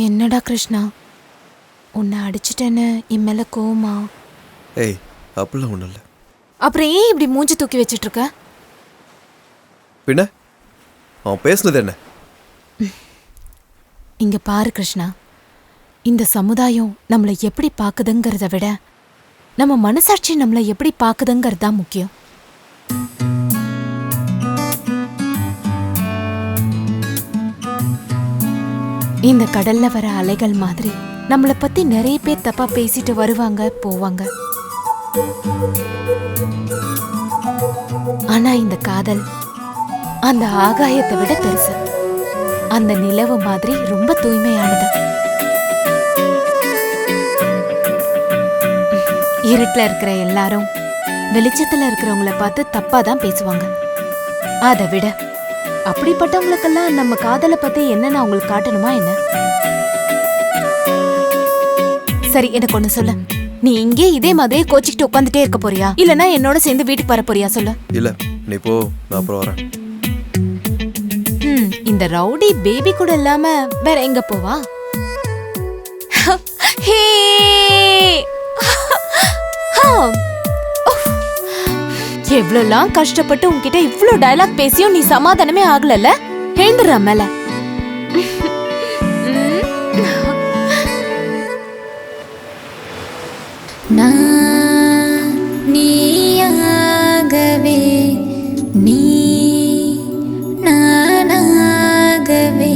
என்னடா கிருஷ்ணா, உன்னை அடிச்சிட்டேன்னு என் மேல கோவமா? ஏய் அப்படிலாம் ஒன்றும் இல்லை. அப்புறம் ஏன் இப்படி மூஞ்சி தூக்கி வச்சிட்டு இருக்க? பின்ன அவன் பேசுனது என்ன? இங்க பாரு கிருஷ்ணா, இந்த சமுதாயம் நம்மளை எப்படி பாக்குதுங்கிறத விட நம்ம மனசாட்சி நம்மளை எப்படி பாக்குதுங்கிறது தான் முக்கியம். இந்த கடல்ல வர அலைகள் மாதிரி நம்மளை பத்தி நிறைய பேர் தப்பா பேசிட்டு வருவாங்க போவாங்க. ஆனா இந்த காதல் அந்த ஆகாயத்தை விட பெருசு. அந்த நிலவு மாதிரி ரொம்ப தூய்மையானது. இருட்டுல இருக்கிற எல்லாரும் வெளிச்சத்துல இருக்கிறவங்கள பார்த்து தப்பா தான் பேசுவாங்க. அதை விட அப்படிப்பட்டவங்களுக்கெல்லாம் நம்ம காதலை பத்தி என்னன்னு அவங்களுக்கு காட்டணுமா என்ன? சரி, எனக்கு ஒண்ணு சொல்ல. நீ இங்கே இதே மாதிரியே கோச்சிக்கிட்டு உட்காந்துட்டே இருக்க போறியா, இல்லனா என்னோட சேர்ந்து வீட்டுக்கு வர போறியா? சொல்லு. இல்ல நீ போ, நான் அப்புறம் வரேன். இந்த ரவுடி பேபி கூட இல்லாம வேற எங்க போவா? ஹே எவ்வளவுலாம் கஷ்டப்பட்டு உன்கிட்ட இவ்ளோ டயலாக் பேசியும் நீ சமாதானமே ஆகலல்ல? எழுந்துடுற மேல. நீயாகவே நீ நானாகவே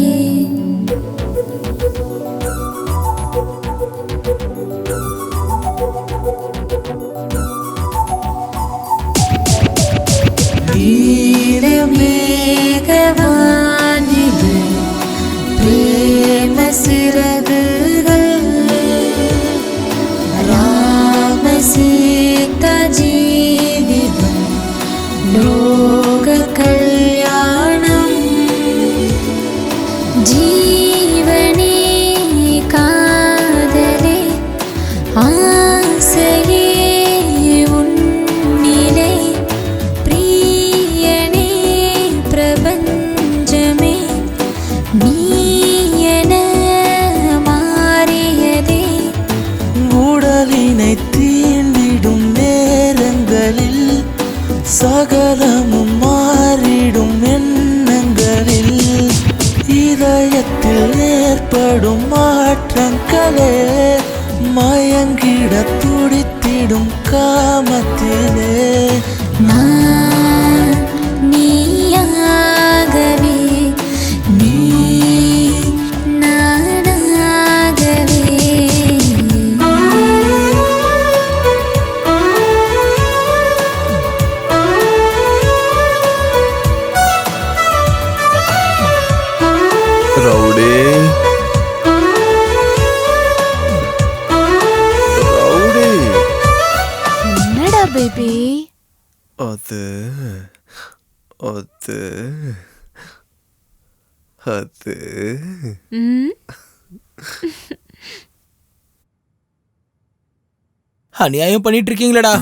மேகவானிது பிரேம சிறகுகள் ராம சீதா ஜீவிதம் லோக கல்யாணம் ஜீவனே காதலே ஆசையே உன்னிலே பிரியனே பிரபஞ்சமே நீ என மாறியதே உடலினை தீண்டிடும் நேரங்களில் சகலமும் மாறிடும் எண்ணங்களில் இதயத்தில் ஏற்படும் மாற்றங்களே மயங்கிட துடித்திடும் காமத்திலே நான் நீயாகவே நீ நானாகவே ரவுடி ரவுடி. என்னடா பேபி? அது அது அது அநியாயம் பண்ணிட்டு இருக்கீங்களடா.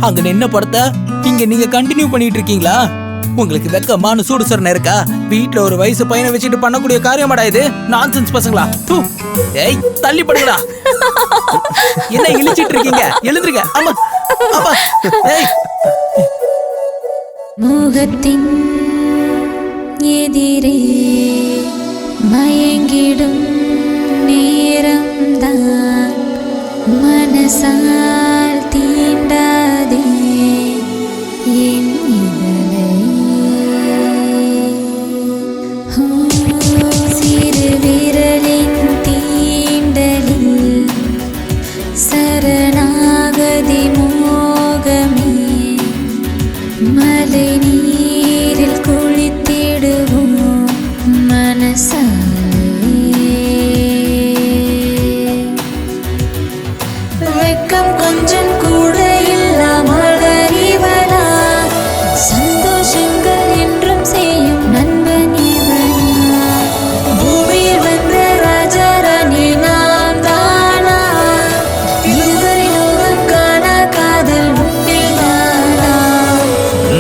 அங்க நின்ன படத்தை இங்க நீங்க கண்டினியூ பண்ணிட்டு இருக்கீங்களா? உங்களுக்கு வெக்கமான சூடு சரண இருக்கா? வீட்ல ஒரு வயசு பையனை வச்சுட்டு பண்ணக்கூடிய காரியமாடா இது? நான்சென்ஸ் பசங்களா. தூ. ஏய் தள்ளி படுங்கடா. என்ன இழுச்சிட்டு இருக்கீங்க? எழுந்துருங்க. ஆமா ஆமா. ஏய் முகத்தின் எதிரே மயங்கிடும் நேரம்தான் மனசால் தீண்டாதே என் இதழை. சிறு விரலின் தீண்டலில் சரணாகதி மோகமே மலை நீரில் குளித்திடுவோம் மனசாலே. வெக்கம் கொஞ்சம் கூட இல்லாமல் அறிவலா சந்தோஷங்கள் என்றும் செய்யும் நண்பன் இவனா. பூமியில் வந்த ராஜா ராணி நாம் தானா? இதுவரை லோகம் காணா காதல் உண்டில்தானா?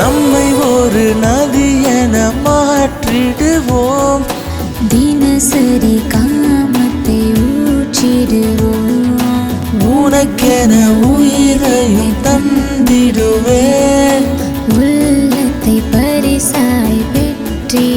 நம்மை ஒரு நதி என மாற்றிடுவோம். தினசரி காமத்தை உனக்கென உயிரையும் தந்திடுவேன், உள்ளத்தை பரிசாய் பெற்றிடுவேன்.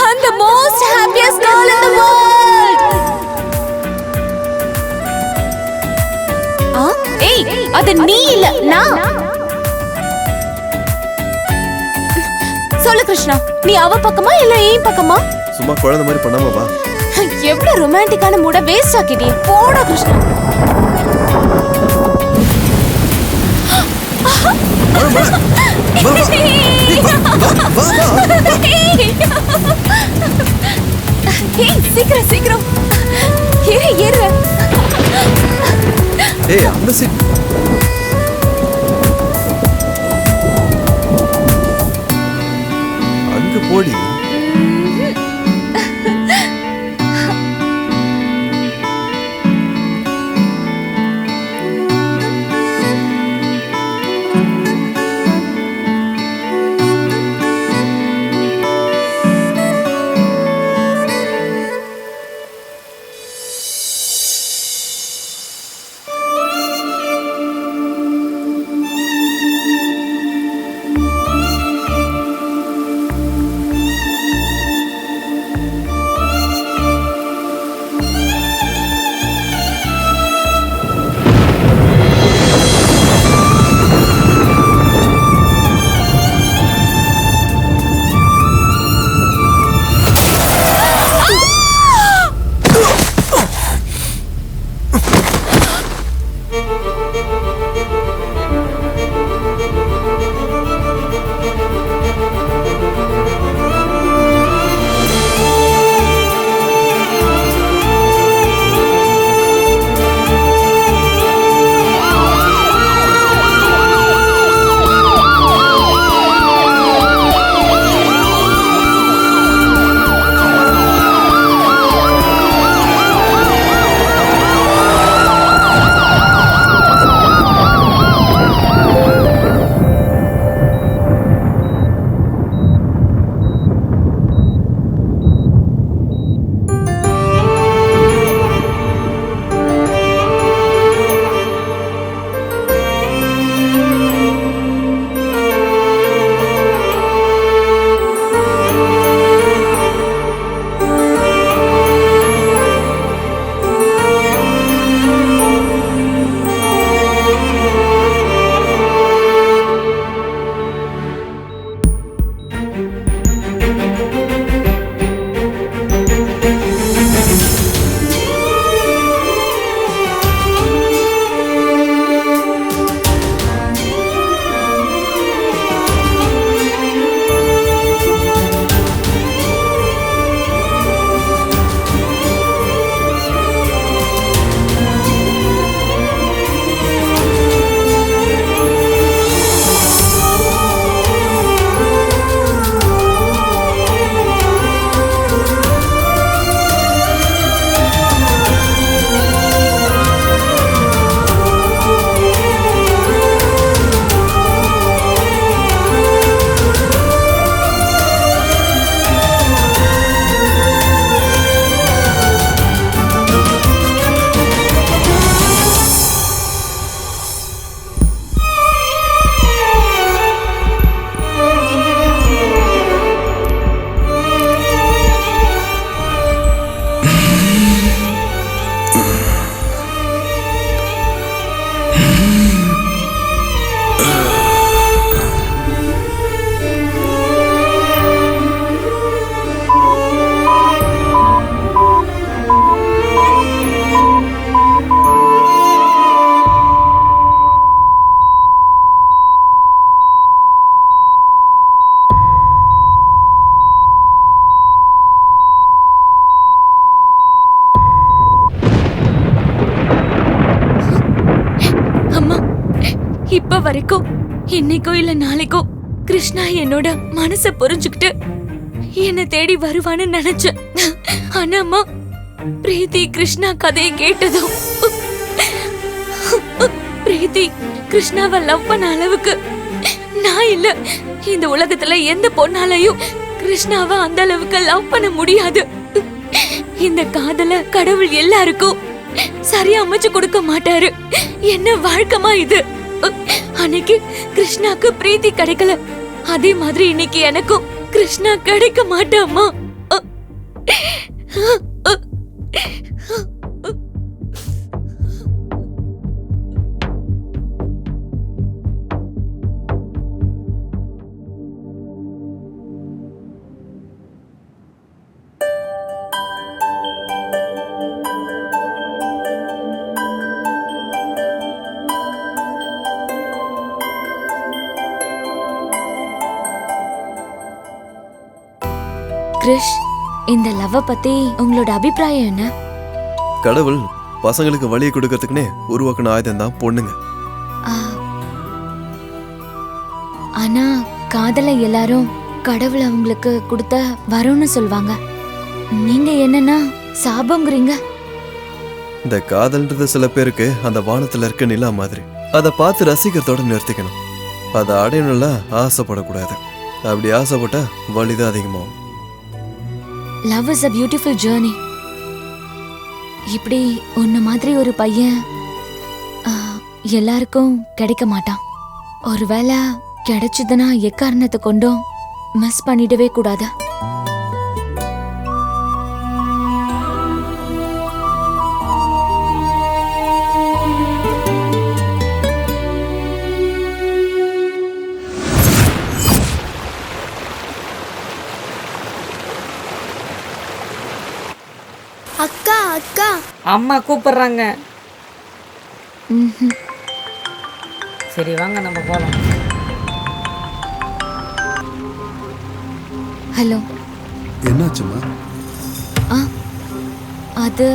I'm the most happiest girl in the world. ஏய், அது நீ இல்ல, நான். சொல்லு கிருஷ்ணா, நீ அவ பக்கமா இல்ல ஏன் பக்கமா? சும்மா குழந்தை மாதிரி பண்ணாம வா. எவ்வளவு ரொமான்டிக்கான மூட வேஸ்ட் ஆக்கிட்டியே. போடா கிருஷ்ணா. சீக்கிரம் சீக்கிரம் ஏறு. ஏய், அந்த சீட். அங்க போடி. இப்ப வரைக்கும் இன்னைக்கோ இல்ல நாளைக்கோ கிருஷ்ணா என்னோட மனச புரிஞ்சுக்கிட்டு என்ன தேடி வருவான்னு நினைச்சேன். ஆனா அம்மா, பிரீத்தி கிருஷ்ணா கதையை கேட்டதும் பிரீத்தி கிருஷ்ணாவை லவ் பண்ண அளவுக்கு நான் இல்ல, இந்த உலகத்துல எந்த பொண்ணாலையும் கிருஷ்ணாவை அந்த அளவுக்கு லவ் பண்ண முடியாது. இந்த காதல கடவுள் எல்லாருக்கும் சரியா அமைச்சு கொடுக்க மாட்டாரு. என்ன வாழ்க்கமா இது? அன்னைக்கு கிருஷ்ணாக்கு பிரீத்தி கிடைக்கல, அதே மாதிரி இன்னைக்கு எனக்கும் கிருஷ்ணா கிடைக்க மாட்டாமா. கிருஷ், இந்த லவ் பத்தி உங்களோட அபிப்பிராயம் என்ன? கடவுள் பசங்களுக்கு வழியை கொடுக்கறதுக்குன்னே உருவாக்கின ஆயுதம் தான் பொண்ணுங்க. ஆனா காதலை எல்லாரும் கடவுள் அவங்களுக்கு கொடுத்த வரும்னு சொல்வாங்க. நீங்க என்னன்னா சாபம்ங்கறீங்க. இந்த காதல்ன்றது சில பேருக்கு அந்த வானத்துல இருக்க நிலா மாதிரி. அதை பார்த்து ரசிக்கிறதோட நிறுத்திக்கணும். அதை அடையணும்ல ஆசைப்படக்கூடாது. அப்படி ஆசைப்பட்டா வலிதான் அதிகமாகும். Love is a beautiful journey. இப்படி உன்ன மாதிரி ஒரு பையன் எல்லாருக்கும் கிடைக்க மாட்டான். ஒருவேளை கிடைச்சதுன்னா எக்காரணத்தை கொண்டும் மிஸ் பண்ணிடவே கூடாது. அக்கா அக்கா, அம்மா கூப்பிடுறாங்க. சரி வாங்க நம்ம போலாம். ஹலோ, என்னாச்சுமா? அது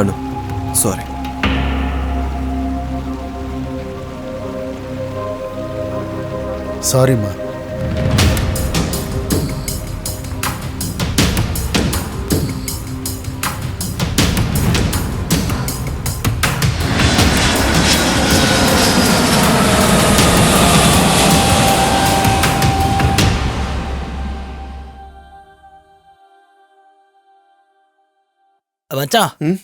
அனு, சாரி. சாரிம்மா. மச்சான்.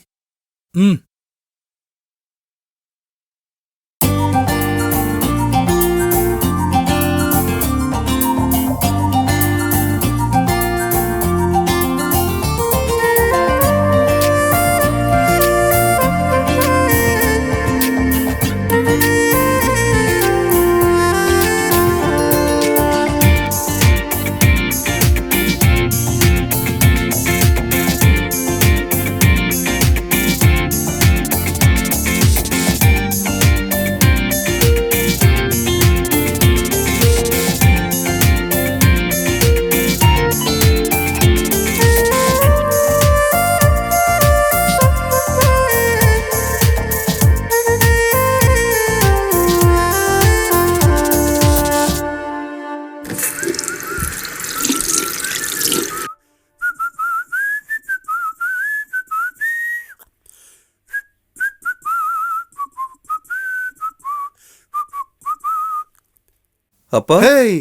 அப்பா, ஹேய்,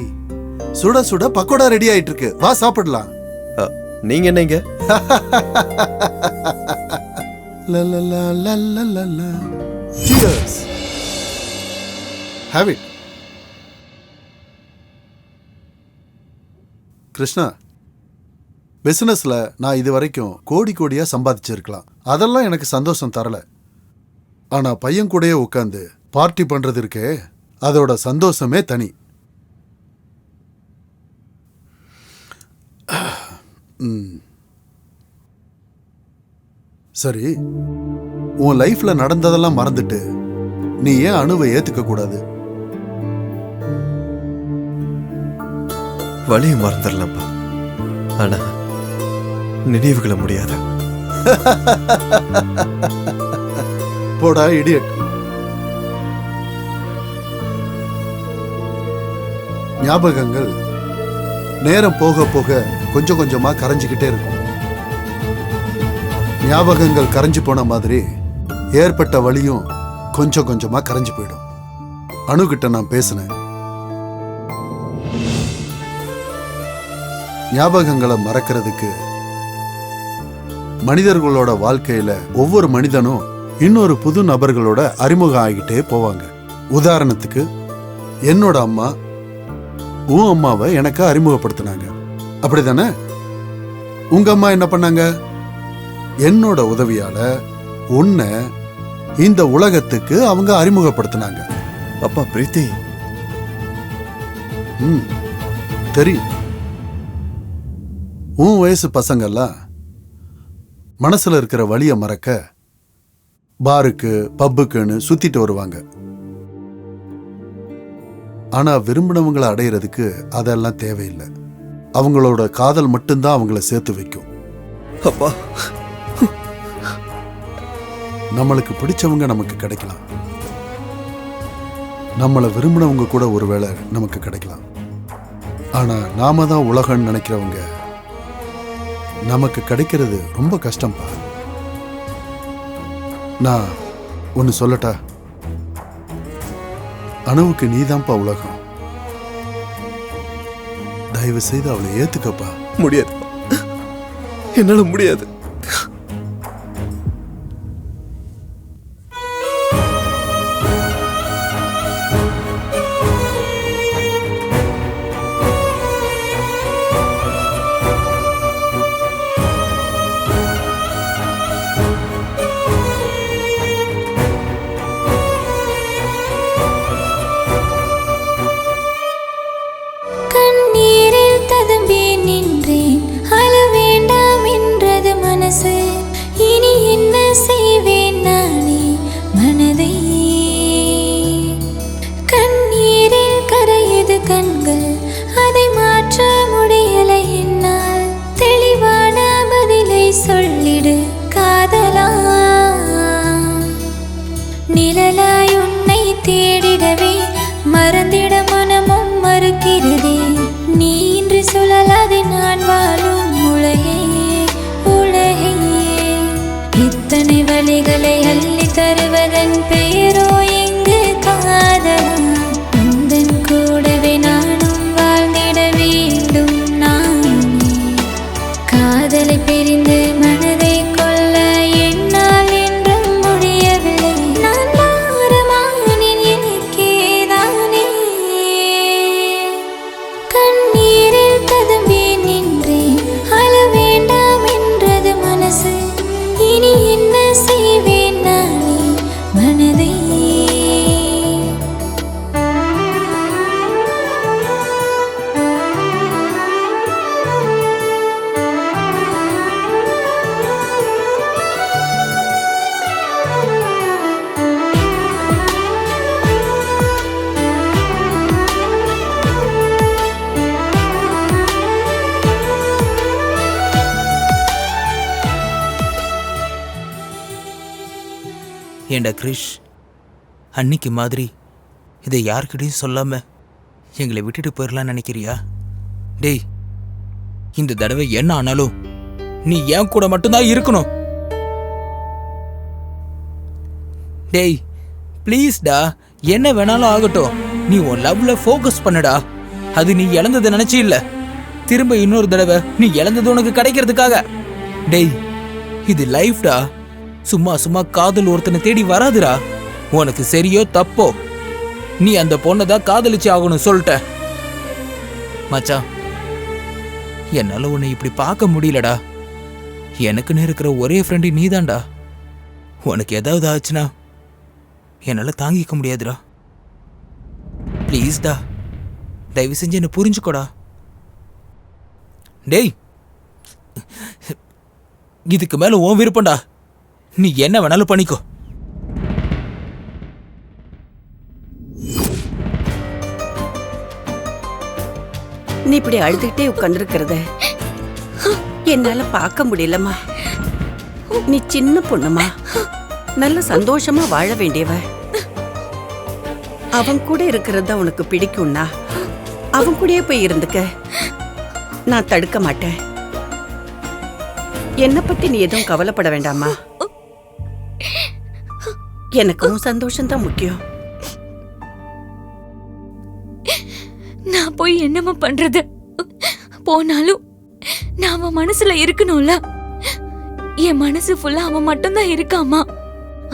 சுட சுட பக்கோடா ரெடி ஆயிட்டு இருக்கு, வா சாப்பிடலாம். நீங்க என்னங்க? Cheers. Have it. கிருஷ்ணா, பிசினஸ்ல நான் இது வரைக்கும் கோடி கோடியா சம்பாதிச்சிருக்கலாம். அதெல்லாம் எனக்கு சந்தோஷம் தரல. ஆனா பையன் கூடயே உட்காந்து பார்ட்டி பண்றது இருக்கே, அதோட சந்தோஷமே தனி. சரி, உன் லைஃப்ல நடந்ததெல்லாம் மறந்துட்டு நீ ஏன் அணுவை ஏத்துக்க கூடாது? வழியை மறந்துடலாம்ப்பா, ஆனா நினைவுகளை முடியாது. போடா இடியட். ஞாபகங்கள் நேரம் போக போக கொஞ்சம் கொஞ்சமா கரைஞ்சிக்கிட்டே இருக்கும். ஞாபகங்கள் கரைஞ்சு போன மாதிரி ஏற்பட்ட வலியும் கொஞ்சம் கொஞ்சமா கரைஞ்சு போயிடும். அணுகிட்ட நான் பேசினேன். ஞாபகங்களை மறக்கிறதுக்கு மனிதர்களோட வாழ்க்கையில ஒவ்வொரு மனிதனும் இன்னொரு புது நபர்களோட அறிமுகம் ஆகிட்டே போவாங்க. உதாரணத்துக்கு என்னோட அம்மா உன் அம்மாவை எனக்கு அறிமுகப்படுத்தினாங்க, அப்படிதானே? உங்க அம்மா என்ன பண்ணாங்க? என்னோட உதவியால உன்னை இந்த உலகத்துக்கு அவங்க அறிமுகப்படுத்தினாங்க. அப்பா பிரீத்தி. தெரியும். உன் வயசு பசங்கள்லாம் மனசுல இருக்கிற வலிய மறக்க பாருக்கு பப்புக்குன்னு சுத்திட்டு வருவாங்க. ஆனா விரும்பினவங்களை அடையிறதுக்கு அதெல்லாம் தேவையில்லை. அவங்களோட காதல் மட்டும்தான் அவங்கள சேர்த்து வைக்கும். அப்பா, நம்மளுக்கு பிடிச்சவங்க நமக்கு கிடைக்கலாம், நம்மளை விரும்பினவங்க கூட ஒருவேளை நமக்கு கிடைக்கலாம். ஆனா நாம தான் உலகம்னு நினைக்கிறவங்க நமக்கு கிடைக்கிறது ரொம்ப கஷ்டம்பா. நான் ஒன்னு சொல்லட்டா? அணுவுக்கு நீதான்ப்பா உலகம். தயவு செய்து அவளை ஏத்துக்கப்பா. முடியாது, என்னால முடியாது. ஏண்டா கிரிஷ், அன்னைக்கு மாதிரி இதை யார்கிட்டையும் சொல்லாம எங்களை விட்டுட்டு போயிடலான்னு நினைக்கிறியா? டேய், இந்த தடவை என்ன ஆனாலும் நீ என் கூட மட்டும்தான் இருக்கணும். டேய் ப்ளீஸ்டா, என்ன வேணாலும் ஆகட்டும், நீ உன் லவ்ல ஃபோக்கஸ் பண்ணுடா. அது நீ இழந்ததை நினைச்சு இல்ல, திரும்ப இன்னொரு தடவை நீ இழந்தது உனக்கு கிடைக்கிறதுக்காக. டேய், இது லைஃப்டா. சும்மா சும்மா காதல் ஒருத்தனை தேடி வராதுடா. உனக்கு சரியோ தப்போ, நீ அந்த பொண்ணை தான் காதலிச்சு ஆகணும் சொல்லிட்ட. மச்சான், என்னால உன்னை இப்படி பார்க்க முடியலடா. எனக்குன்னு இருக்கிற ஒரே ஃப்ரெண்டு நீதான்டா. உனக்கு ஏதாவது ஆச்சுன்னா என்னால தாங்கிக்க முடியாதுடா. ப்ளீஸ்டா, தயவு செஞ்சு என்ன புரிஞ்சுக்கோடா. டேய், இதுக்கு மேல உன் விருப்பம்டா. நீ என்ன வேணாலும் பண்ணிக்கோ. நீ இப்படி அழுதுகிட்டே உட்கார்ந்துருக்கிறத என்னால பார்க்க முடியலம்மா. நீ சின்ன பொண்ணுமா, நல்ல சந்தோஷமா வாழ வேண்டியவ. அவன் கூட இருக்கிறது உனக்கு பிடிக்கும்னா அவன் கூடயே போய் இருந்துக்க. நான் தடுக்க மாட்டேன். என்னை பத்தி நீ எதுவும் கவலைப்பட வேண்டாமா. எனக்கும் சந்தோஷம்தான் முக்கியம். நான் போய் என்னமா பண்றது? போனாலும் நான் அவன் மனசுல இருக்கணும்ல. என் மனசு ஃபுல்லா அவன் மட்டும்தான் இருக்காமா.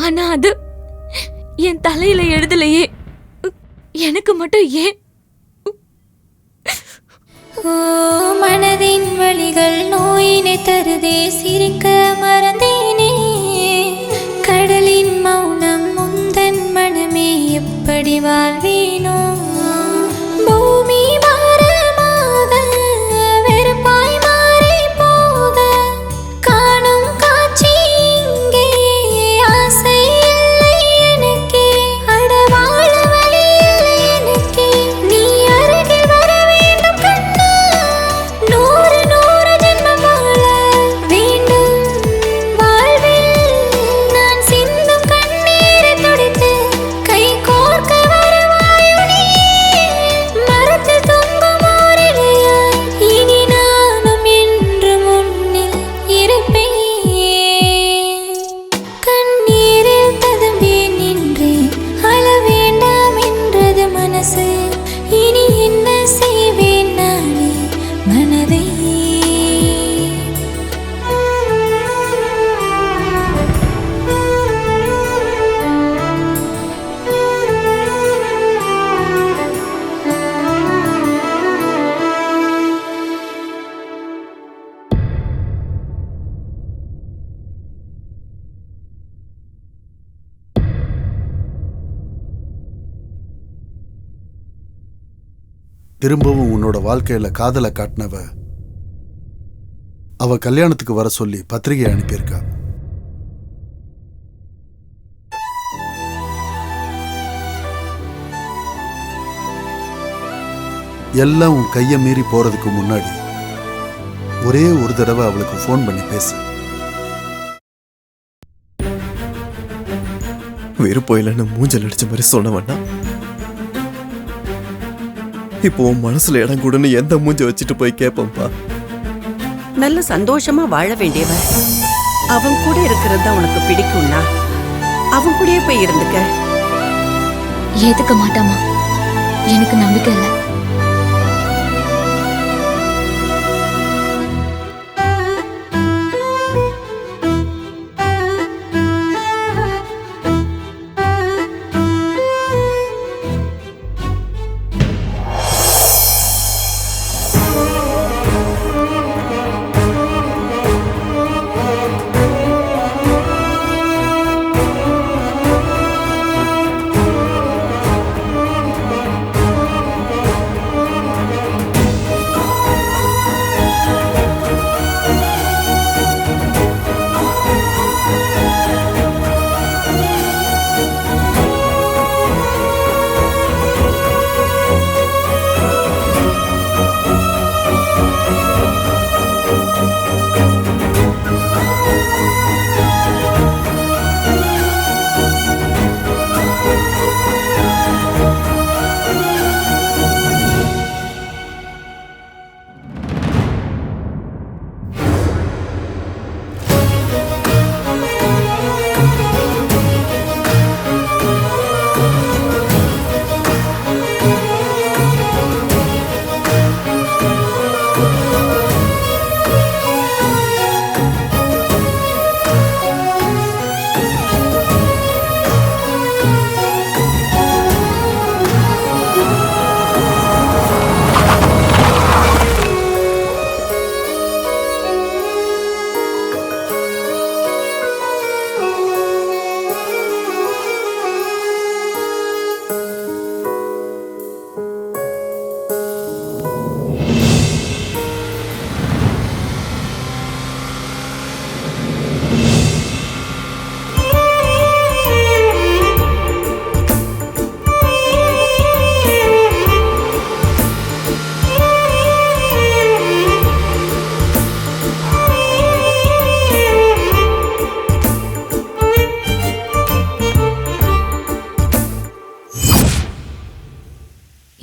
ஆனா அது என் தலையில எழுதலையே. எனக்கு மட்டும் ஏன்? மனதின் வழிகள் நோயினை தருதே, சிரிக்க மறந்தேனே. கடலின் மௌனம் முந்தன் மனமே, எப்படி வாழ்வேனோ. பூமி பாரமாக வெறுப்பாய் மாறி போக, காணும் காட்சி இங்கே, ஆசை இல்லை எனக்கே. அட வாழ வழி இல்லை எனக்கே, நீ அருகில் வர வேண்டும் கண்ணா. 100 ஜென்மம் வாழ வேண்டும் வாழ்வில். நான் சிந்தும் கண்ணீரை துடைத்து கை கோர்க்க வருவாயோ நீ. மரத்தில் தொங்கும் ஓரிலையாய் இனி நானும் என்று முன்னில் இருப்பேன். கண்ணீரில் ததும்பி நின்றேன், அழ வேண்டாம் என்றது மனசு. இனி என்ன செய்வேன் நானே மனதை. திரும்பவும் உன்னோட வாழ்க்கையில காதலை காட்டினவ அவ கல்யாணத்துக்கு வர சொல்லி பத்திரிகை அனுப்பியிருக்கா. எல்லாம் உன் கையை மீறி போறதுக்கு முன்னாடி ஒரே ஒரு தடவை அவளுக்கு ஃபோன் பண்ணி பேசு. விருப்பம் இல்லைன்னு மூஞ்சல் அடிச்ச மாதிரி சொன்ன வேண்டாம். இப்போ உன் மனசுல இடம் கூடன்னு எந்த மூஞ்ச வச்சுட்டு போய் கேட்பேன்ப்பா. நல்ல சந்தோஷமா வாழ வேண்டியவ. அவன் கூட இருக்கிறது தான் உனக்கு பிடிக்கும்னா அவன் கூடயே போய் இருந்துக்க. ஏத்துக்க மாட்டாமா, எனக்கு நம்பிக்கை இல்லை.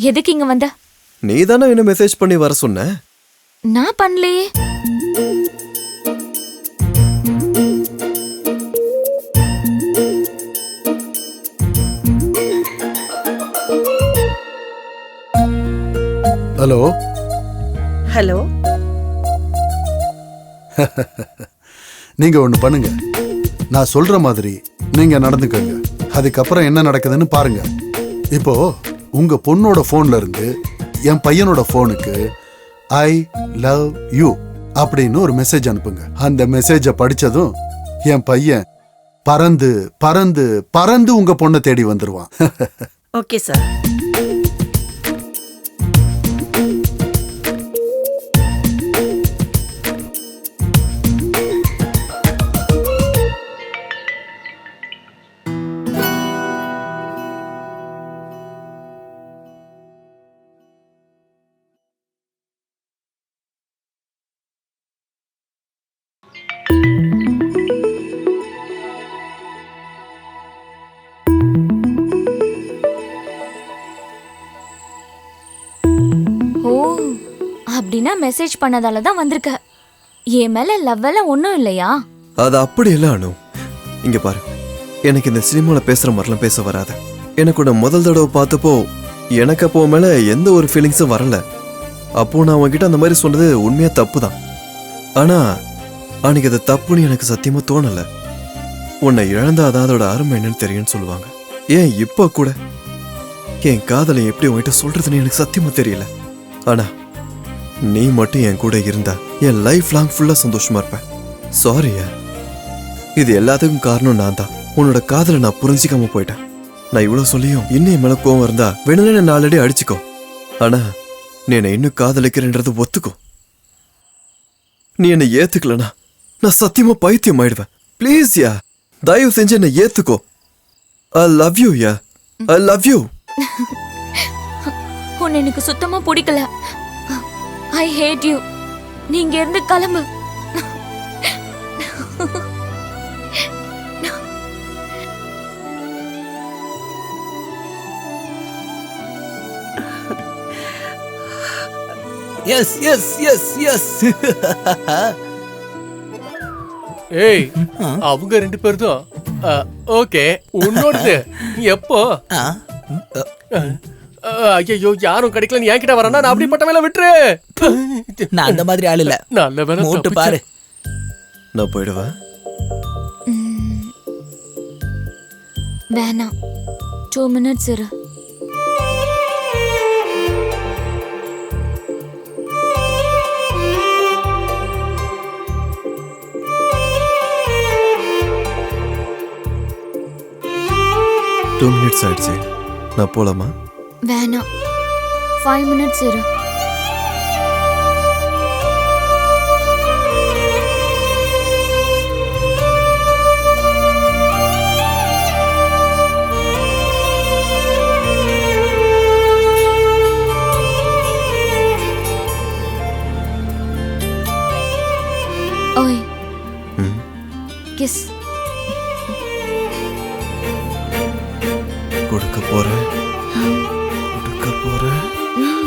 எதுக்கு இங்க வந்த? நீ தானே என்ன மெசேஜ் பண்ணி வர சொன்ன. நான் பண்ணலையே. Hello hello. நீங்க ஒண்ணு பண்ணுங்க, நான் சொல்ற மாதிரி நீங்க நடந்துக்கங்க. அதுக்கப்புறம் என்ன நடக்குதுன்னு பாருங்க. இப்போ உங்க பொண்ணோட போன்ல இருந்து என் பையனோட போனுக்கு ஐ லவ் யூ அப்படின்னு ஒரு மெசேஜ் அனுப்புங்க. அந்த மெசேஜை படிச்சதும் என் பையன் பறந்து பறந்து பறந்து உங்க பொண்ணை தேடி வந்துருவான். Okay sir. அப்படின்னா மெசேஜ் பண்ணதால தான் வந்திருக்க. என் மேல லவ் எல்லாம் ஒன்றும் இல்லையா? அது அப்படி எல்லாம் அனு. இங்க பாரு, எனக்கு இந்த சினிமால பேசுற மாதிரிலாம் பேச வராது. எனக்கு உன்னை முதல் தடவை பார்த்தப்போ எனக்கு அப்போ மேல எந்த ஒரு ஃபீலிங்ஸும் வரல. அப்போ நான் உன்கிட்ட அந்த மாதிரி சொன்னது உண்மையா தப்பு தான். ஆனா அன்னைக்கு அது தப்புன்னு எனக்கு சத்தியமா தோணல. உன்னை இழந்தாதான் அதோட அருமை என்னன்னு தெரியும்னு சொல்லுவாங்க. ஏன் இப்ப கூட என் காதலை எப்படி உன்கிட்ட சொல்றதுன்னு எனக்கு சத்தியமா தெரியல. ஆனா நீ மட்டும் என் கூட இருந்தா என் லைஃப் லாங் ஃபுல்லா சந்தோஷமா இருப்பேன். சாரியா, இது எல்லாத்துக்கும் காரணம் நான் தான். உன்னோட காதலை நான் புரிஞ்சிக்காம போயிட்டேன். நான் இவ்வளவு சொல்லியும் இன்னும் என் மேல கோவம் இருந்தா வேணும்னே நான் ஆல்ரெடி அடிச்சுக்கோ. ஆனா நீ என்னை இன்னும் காதலிக்கிறேன்றது ஒத்துக்கோ. நீ என்னை ஏத்துக்கலனா நான் சத்தியமா பைத்தியம் ஆயிடுவேன். ப்ளீஸ் யா, தயவு செஞ்சு என்னை ஏத்துக்கோ. I love you yeah, I love you. உன்னை எனக்கு சுத்தமா பிடிக்கல. I hate you. நீங்க இருந்து கிளம்பு. Yes yes yes yes. ஏய், அவங்க ரெண்டு பேரும் தான். ஓகே, உன்னோடது எப்போ? ஐயோ, யாரும் கிடைக்கல. நீ என்கிட்ட வரனா? நான் அப்படிப்பட்ட வேலை விட்டுரு. நான் அந்த மாதிரி ஆள் இல்ல. நல்ல வேலை. மூட்டு பாரு. நான் போயிடுவேன். வேணாம், 2 minutes இரு. டூ மினிட்ஸ் ஆயிடுச்சு. நான் போலாமா? வேணாம், 5 minutes இரு. ஓய், கிஸ் கொடுக்க போறேன்.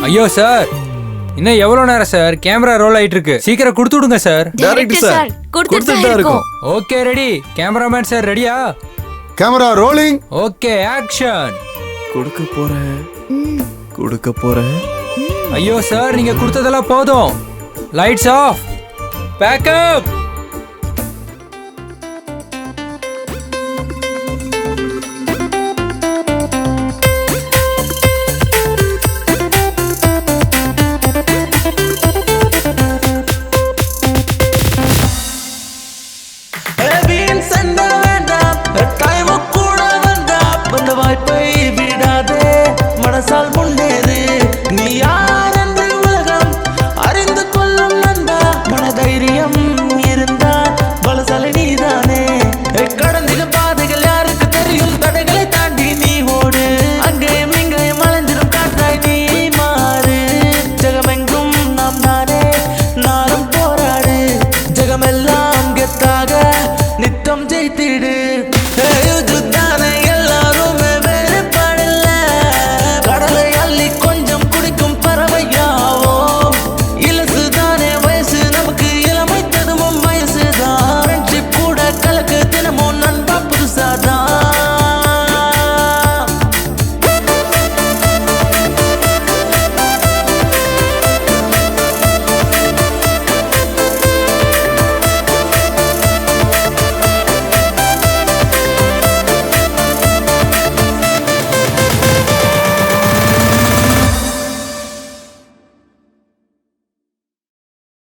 ஐயோ சார், இன்னும் எவ்வளவு நேரம் சார்? கேமரா ரோல் ஆயிட்டு இருக்கு. சீக்கிரம் கொடுத்து விடுங்க சார். டைரக்டர் சார், கொடுத்துட்டு தான் இருக்கோம். Okay, ready. கேமராமேன் சார் ரெடியா? Camera rolling. Okay, action. கொடுக்க போறேன், கொடுக்க போறேன். ஐயோ சார், நீங்க கொடுத்ததெல்லாம் போதும். Lights off. பேக்கப்.